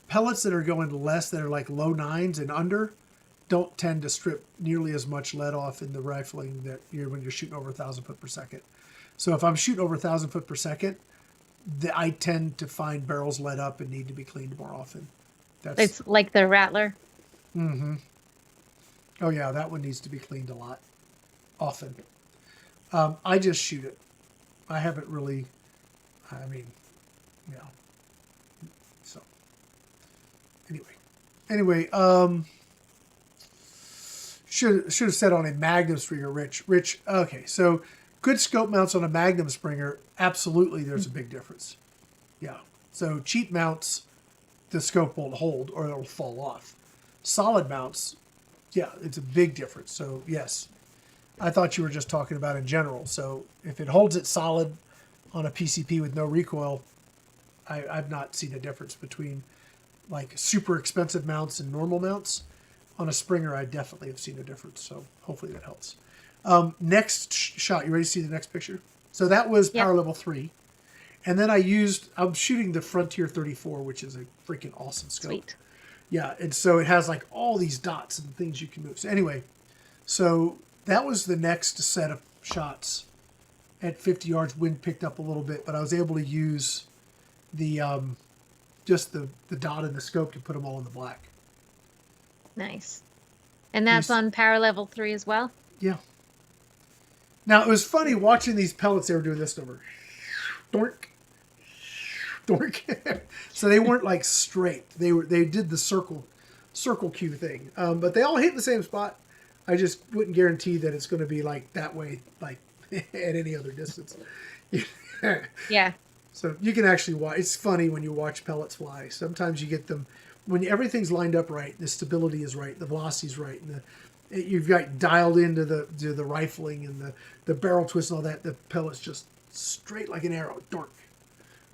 Pellets that are going less, that are like low 9s and under, don't tend to strip nearly as much lead off in the rifling that when you're shooting over 1,000 foot per second. So if I'm shooting over 1,000 foot per second, I tend to find barrels let up and need to be cleaned more often. It's like the Rattler. Mm-hmm. Oh yeah, that one needs to be cleaned a lot, often. I just shoot it. I haven't really, yeah. So, anyway, should have said on a Magnum Springer, Rich. Okay, so good scope mounts on a Magnum Springer, absolutely, there's a big difference. Yeah. So cheap mounts, the scope won't hold or it'll fall off. Solid mounts, yeah, it's a big difference. So yes, I thought you were just talking about in general. So if it holds it solid on a PCP with no recoil, I've not seen a difference between like super expensive mounts and normal mounts. On a Springer, I definitely have seen a difference. So hopefully that helps. Next shot, you ready to see the next picture? So that was power level 3. And then I'm shooting the Frontier 34, which is a freaking awesome scope. Sweet. Yeah, and so it has like all these dots and things you can move. So anyway, so that was the next set of shots. At 50 yards, wind picked up a little bit, but I was able to use the just the dot in the scope to put them all in the black. Nice. And that's on power level 3 as well? Yeah. Now, it was funny watching these pellets. They were doing this over. Dork. So they weren't like straight. They did the circle cue thing. But they all hit in the same spot. I just wouldn't guarantee that it's going to be like that way, like at any other distance. Yeah. So you can actually watch. It's funny when you watch pellets fly. Sometimes you get them when everything's lined up right, the stability is right, the velocity's right, and you've got dialed into the rifling and the barrel twist and all that. The pellets just straight like an arrow, dork.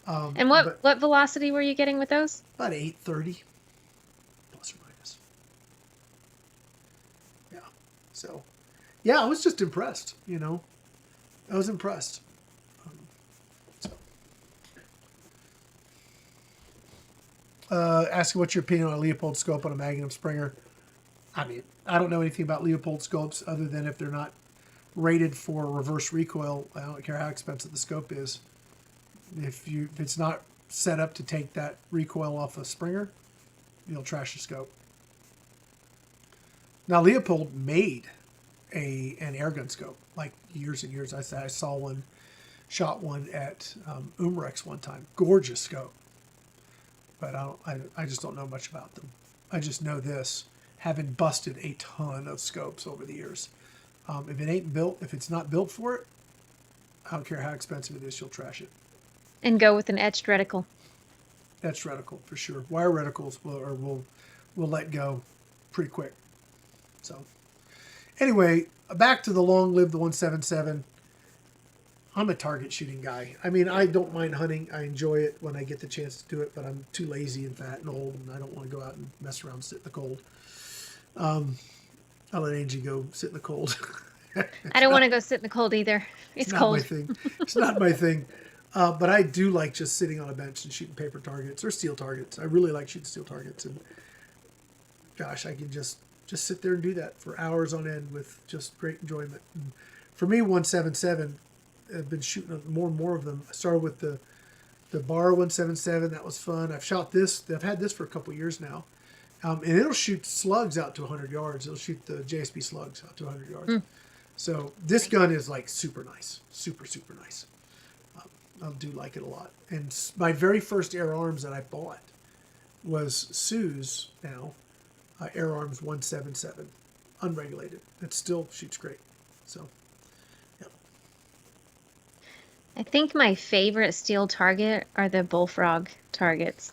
And what velocity were you getting with those? About 830, plus or minus. Yeah. So, yeah, I was just impressed. I was impressed. Asking what's your opinion on a Leopold scope on a Magnum Springer. I mean, I don't know anything about Leopold scopes other than if they're not rated for reverse recoil. I don't care how expensive the scope is. If it's not set up to take that recoil off a Springer, you'll trash the scope. Now, Leopold made an airgun scope like years and years. I saw one, shot one at Umrex one time. Gorgeous scope. But I just don't know much about them. I just know this, having busted a ton of scopes over the years. If it's not built for it, I don't care how expensive it is, you'll trash it. And go with an etched reticle. Etched reticle, for sure. Wire reticles will let go pretty quick. So, anyway, back to the long live the 177. I'm a target shooting guy. I mean, I don't mind hunting. I enjoy it when I get the chance to do it, but I'm too lazy and fat and old, and I don't want to go out and mess around and sit in the cold. I'll let Angie go sit in the cold. I don't want to go sit in the cold either. It's It's not my cold. thing. It's not my thing. But I do like just sitting on a bench and shooting paper targets or steel targets. I really like shooting steel targets, and gosh, I can just sit there and do that for hours on end with just great enjoyment. And for me, 177, I've been shooting more and more of them. I started with the Bar 177. That was fun. I've shot this. I've had this for a couple years now, and it'll shoot slugs out to 100 yards. It'll shoot the JSP slugs out to 100 yards. So this gun is like super nice, super nice. I do like it a lot. And my very first Air Arms that I bought was Sue's now Air Arms 177, unregulated. It still shoots great. So, yeah. I think my favorite steel target are the bullfrog targets.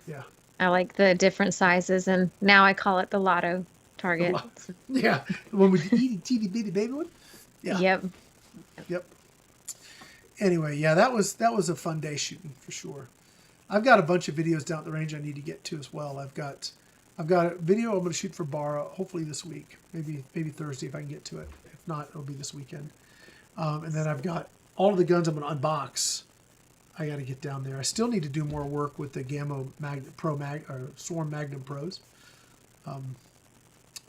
Yeah. I like the different sizes, and now I call it the lotto target. Yeah. The one with the itty teeny bitty baby one? Yeah. Yep. Anyway, yeah, that was a fun day shooting for sure. I've got a bunch of videos down at the range I need to get to as well. I've got a video I'm going to shoot for Barra hopefully this week, maybe Thursday if I can get to it. If not, it'll be this weekend. And then I've got all of the guns I'm going to unbox. I got to get down there. I still need to do more work with the Gamo Swarm Magnum Pros. I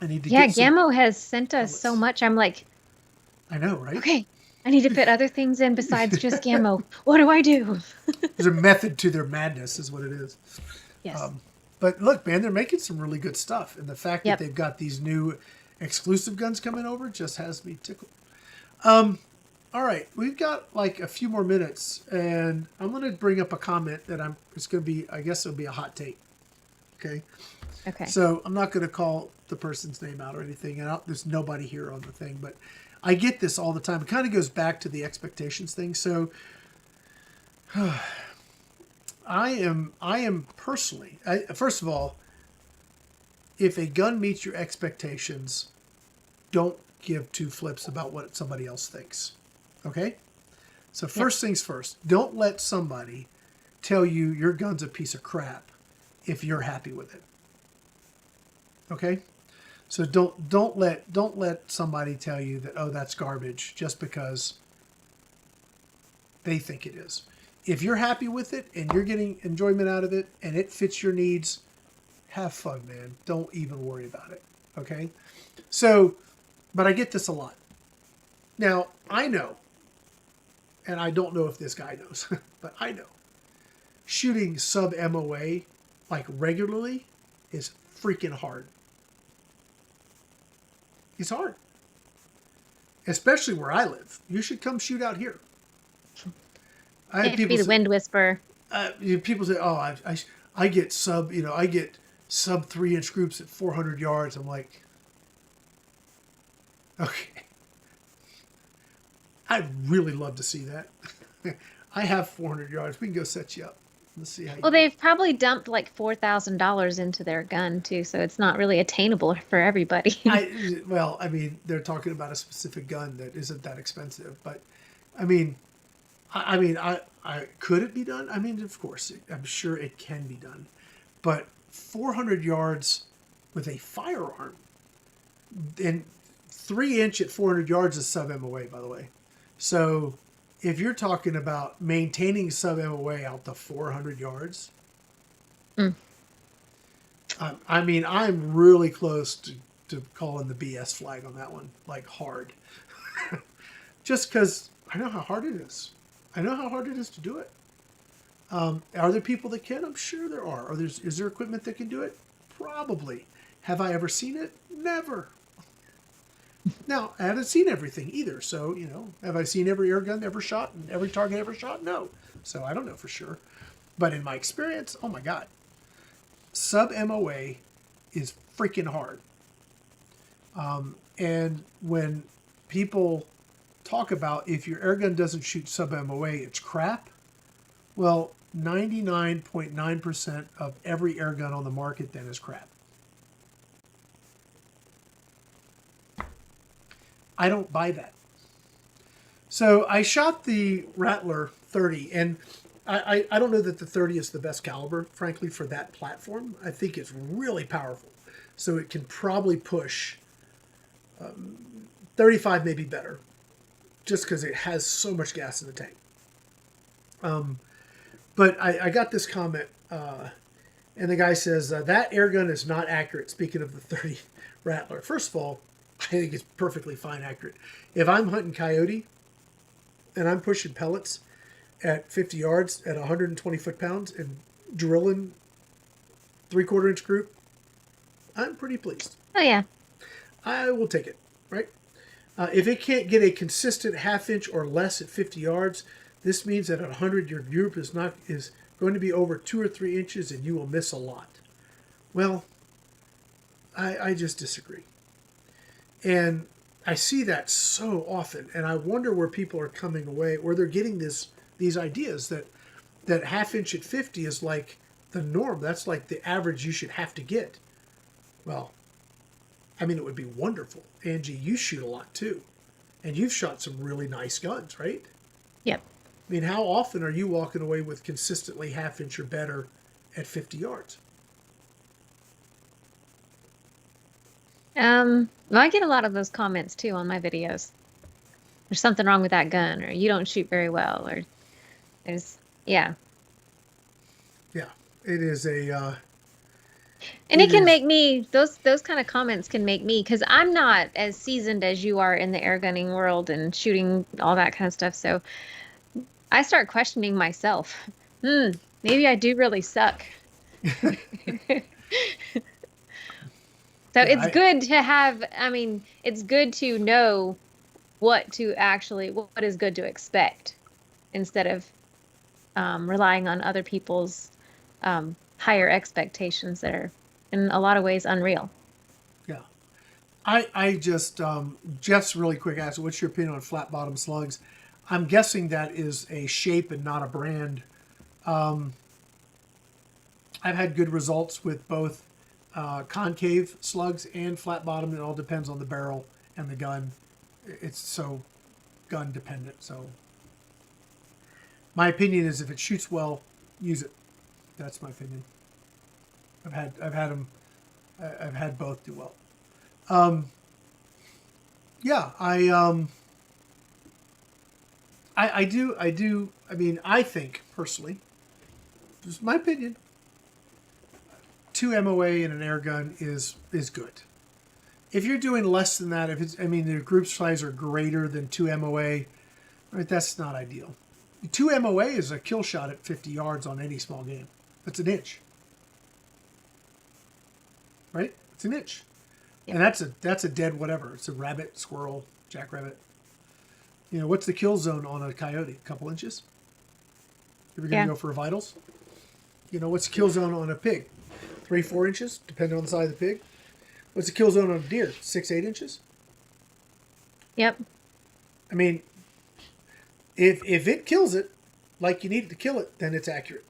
need to get Gamo has sent us pellets. so much. I'm like, I know, right? okay, I need to fit other things in besides just Gamo. What do I do? There's a method to their madness, is what it is. Yes. But look, man, they're making some really good stuff, and the fact Yep. that they've got these new exclusive guns coming over just has me tickled. All right, we've got like a few more minutes, and I'm going to bring up a comment that it's going to be, I guess it'll be a hot take. Okay. Okay. So I'm not going to call the person's name out or anything, and there's nobody here on the thing, but I get this all the time. It kind of goes back to the expectations thing. So I am personally, first of all, if a gun meets your expectations, don't give two flips about what somebody else thinks. Okay? So first things first, don't let somebody tell you your gun's a piece of crap if you're happy with it. Okay? So don't let somebody tell you that, oh, that's garbage just because they think it is. If you're happy with it and you're getting enjoyment out of it and it fits your needs, have fun, man. Don't even worry about it. Okay? So, but I get this a lot. Now, I know, and I don't know if this guy knows, but I know, shooting sub MOA like regularly is freaking hard. It's hard. Especially where I live. You should come shoot out here. I have It'd be the wind whisperer. people say, "Oh, I get sub 3-inch groups at 400 yards." I'm like, okay. I'd really love to see that. I have 400 yards. We can go set you up. Let's see how. Well, they've probably dumped like $4,000 into their gun too, so it's not really attainable for everybody. I mean, they're talking about a specific gun that isn't that expensive, but I mean, could it be done? I mean, of course, I'm sure it can be done, but 400 yards with a firearm, and 3-inch at 400 yards is sub MOA, by the way. So if you're talking about maintaining sub MOA out to 400 yards, I mean, I'm really close to calling the BS flag on that one, like hard. Just because I know how hard it is. I know how hard it is to do it. Are there people that can? I'm sure there are. Is there equipment that can do it? Probably. Have I ever seen it? Never. Now, I haven't seen everything either. So, have I seen every air gun ever shot and every target ever shot? No. So I don't know for sure. But in my experience, oh my God. Sub MOA is freaking hard. And when people talk about if your air gun doesn't shoot sub MOA, it's crap. Well, 99.9% of every air gun on the market then is crap. I don't buy that. So I shot the Rattler 30, and I don't know that the 30 is the best caliber, frankly, for that platform. I think it's really powerful. So it can probably push .35 may be better, just because it has so much gas in the tank. But I got this comment, and the guy says, that air gun is not accurate, speaking of the 30 Rattler. First of all, I think it's perfectly fine accurate. If I'm hunting coyote and I'm pushing pellets at 50 yards at 120 foot-pounds and drilling 3/4 inch group, I'm pretty pleased. Oh, yeah. I will take it, right? If it can't get a consistent 1/2 inch or less at 50 yards, this means that at 100 your group is going to be over 2 or 3 inches and you will miss a lot. Well, I just disagree. And I see that so often, and I wonder where people are coming away, where they're getting these ideas that 1/2 inch at 50 is like the norm. That's like the average you should have to get. Well, I mean, it would be wonderful. Angie, you shoot a lot too. And you've shot some really nice guns, right? Yep. I mean, how often are you walking away with consistently 1/2 inch or better at 50 yards? Well, I get a lot of those comments too on my videos. There's something wrong with that gun, or you don't shoot very well, or yeah. Yeah, it is a... And it can make me, those kind of comments can make me, because I'm not as seasoned as you are in the air gunning world and shooting all that kind of stuff. So I start questioning myself. Maybe I do really suck. So Yeah, it's good to have, I mean, it's good to know what is good to expect instead of relying on other people's higher expectations that are in a lot of ways unreal. Yeah. I just really quick asked, what's your opinion on flat bottom slugs? I'm guessing that is a shape and not a brand. I've had good results with both concave slugs and flat bottom. It all depends on the barrel and the gun. It's so gun dependent. So my opinion is if it shoots well, use it. That's my opinion. I've had both do well. Yeah, I do. I mean, I think personally, this is my opinion, 2 MOA in an air gun is good. If you're doing less than that, if it's, I mean, the group size are greater than 2 MOA, right? That's not ideal. 2 MOA is a kill shot at 50 yards on any small game. That's an inch, right? It's an inch, Yep. and that's a dead whatever. It's a rabbit, squirrel, jackrabbit. You know, what's the kill zone on a coyote? A couple inches. If you're gonna go for vitals, you know, what's the kill zone on a pig? 3-4 inches, depending on the size of the pig. What's the kill zone on a deer? 6-8 inches. Yep. I mean, if it kills it like you need it to kill it, then it's accurate.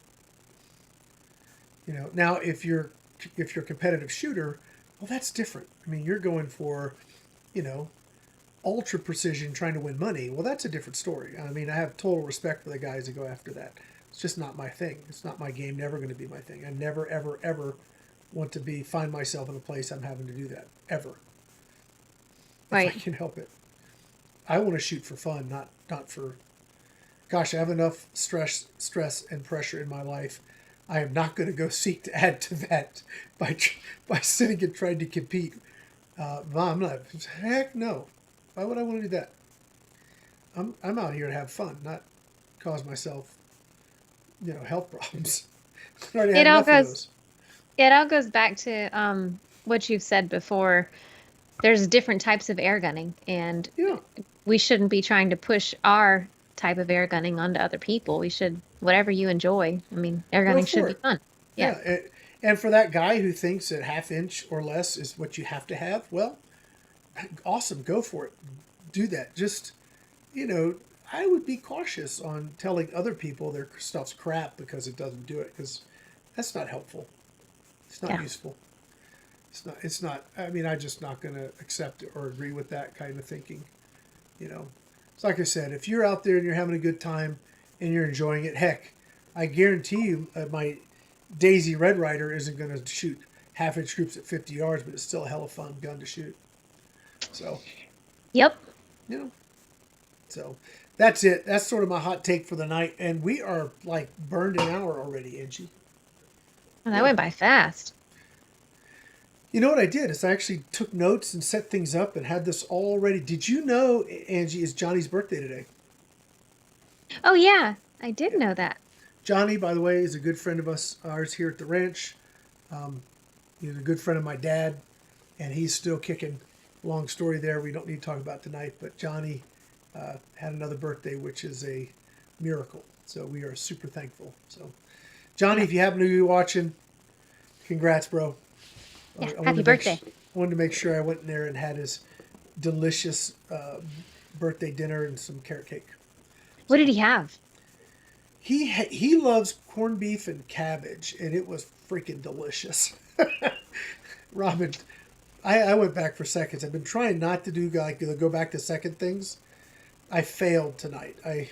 You know, now if you're a competitive shooter, well, that's different. I mean, you're going for, you know, ultra precision, trying to win money. Well, that's a different story. I mean, I have total respect for the guys that go after that. It's just not my thing. It's not my game. Never going to be my thing. I never, ever, ever want to find myself in a place I'm having to do that ever. Right. If I can help it. I want to shoot for fun, not for. Gosh, I have enough stress and pressure in my life. I am not going to go seek to add to that by sitting and trying to compete. I'm not. Heck no. Why would I want to do that? I'm out here to have fun, not cause myself, you know, health problems. I already have enough of those. It all goes back to what you've said before. There's different types of air gunning, and we shouldn't be trying to push our type of air gunning onto other people. We should, whatever you enjoy. I mean, air gunning should be fun. Yeah. And for that guy who thinks that 1/2 inch or less is what you have to have, well, awesome, go for it. Do that. Just, you know, I would be cautious on telling other people their stuff's crap because it doesn't do it, because that's not helpful. It's not useful. It's not, I mean, I'm just not going to accept or agree with that kind of thinking. You know, it's like I said, if you're out there and you're having a good time and you're enjoying it, heck, I guarantee you my Daisy Red Ryder isn't going to shoot 1/2 inch groups at 50 yards, but it's still a hell of a fun gun to shoot. So, Yep. you know, so that's it. That's sort of my hot take for the night. And we are like burned an hour already, Angie. Well, that Yeah. went by fast. You know what I did is I actually took notes and set things up and had this all ready. Did you know, Angie, is Johnny's birthday today? Oh yeah, I did Yeah. know that. Johnny, by the way, is a good friend of ours here at the ranch. Um, he's a good friend of my dad, and he's still kicking. Long story there. We don't need to talk about tonight, but Johnny had another birthday, which is a miracle. So we are super thankful. So, Johnny, Yeah. if you happen to be watching, congrats, bro. Yeah. I wanted Happy to make birthday. I wanted to make sure I went in there and had his delicious birthday dinner and some carrot cake. What So did he have? he loves corned beef and cabbage, and it was freaking delicious. Robin, I went back for seconds. I've been trying not to do like go back to second things. I failed tonight. I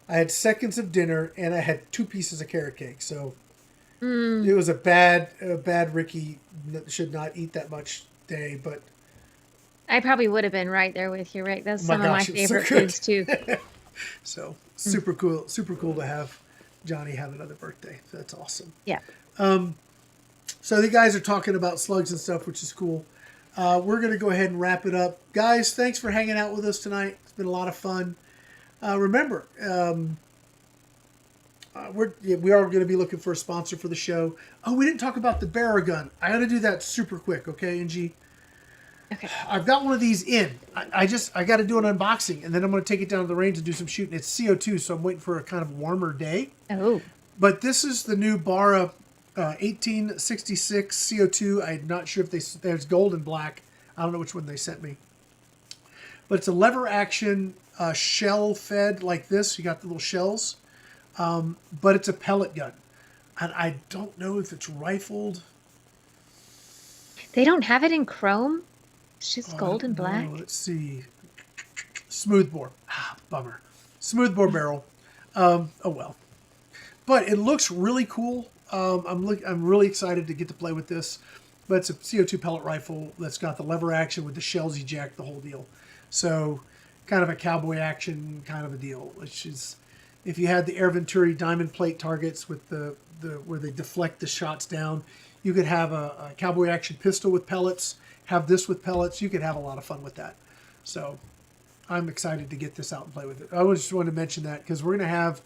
had seconds of dinner and I had 2 pieces of carrot cake. So Mm, it was a bad Ricky should not eat that much day. But I probably would have been right there with you, Rick. That's oh my some of my gosh, it was so favorite good. foods too. So Mm, super cool to have Johnny have another birthday. So that's awesome. yeah. So the guys are talking about slugs and stuff, which is cool. We're going to go ahead and wrap it up. Guys, thanks for hanging out with us tonight. It's been a lot of fun. Remember, we are going to be looking for a sponsor for the show. Oh, we didn't talk about the barrel gun. I got to do that super quick, okay, Angie? Okay. I've got one of these in. I got to do an unboxing, and then I'm going to take it down to the range and do some shooting. It's CO2, so I'm waiting for a kind of warmer day. Oh. But this is the new Barra 1866 CO2. I'm not sure if there's gold and black. I don't know which one they sent me. But it's a lever action shell fed like this. You got the little shells. But it's a pellet gun. And I don't know if it's rifled. They don't have it in chrome? It's just I gold and don't black? know. Let's see. Smoothbore. Bummer. Smoothbore barrel. Oh well. But it looks really cool. I'm really excited to get to play with this. But it's a CO2 pellet rifle that's got the lever action with the shells eject, the whole deal. So kind of a cowboy action kind of a deal, which is if you had the Air Venturi diamond plate targets with the where they deflect the shots down, you could have a cowboy action pistol with pellets, have this with pellets. You could have a lot of fun with that. So I'm excited to get this out and play with it. I just wanted to mention that because we're gonna have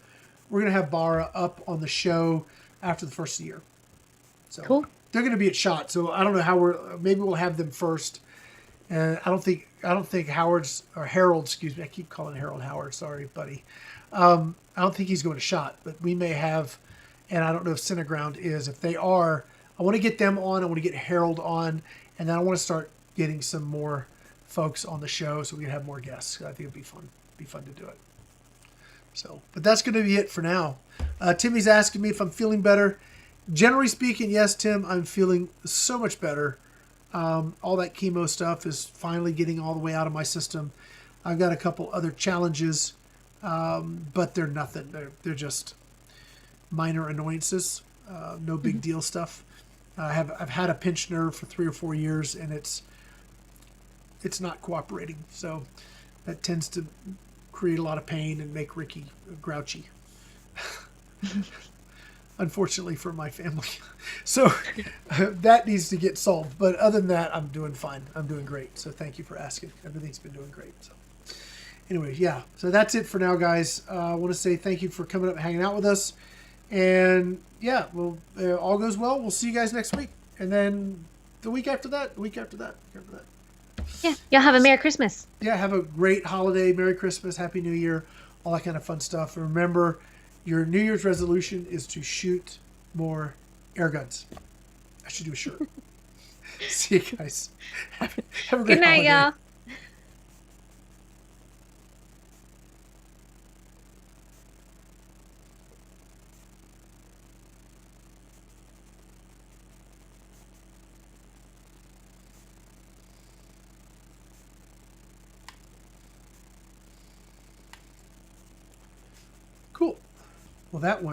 Barra up on the show after the first of the year. So Cool. they're gonna be at SHOT. So I don't know how maybe we'll have them first. And I don't think Howard's or Harold, excuse me, I keep calling Harold Howard. Sorry, buddy. I don't think he's going to SHOT, but we may have, and I don't know if Cineground is. If they are, I want to get them on. I want to get Harold on, and then I want to start getting some more folks on the show so we can have more guests. I think it'd be fun. Be fun to do it. So, but that's going to be it for now. Timmy's asking me if I'm feeling better. Generally speaking, yes, Tim, I'm feeling so much better. All that chemo stuff is finally getting all the way out of my system. I've got a couple other challenges, but they're nothing. They're just minor annoyances, no big deal stuff. I've had a pinched nerve for 3 or 4 years, and it's not cooperating. So that tends to create a lot of pain and make Ricky grouchy. Unfortunately for my family. So that needs to get solved. But other than that, I'm doing fine. I'm doing great. So thank you for asking. Everything's been doing great. So anyway, yeah. So that's it for now, guys. I want to say thank you for coming up and hanging out with us. And yeah, well, all goes well. We'll see you guys next week. And then the week after that, Yeah. Y'all have a Merry Christmas. Yeah, have a great holiday. Merry Christmas. Happy New Year. All that kind of fun stuff. And remember, your New Year's resolution is to shoot more air guns. I should do a shirt. See you guys. Have a great Good night, holiday. y'all. Cool. Well, that went.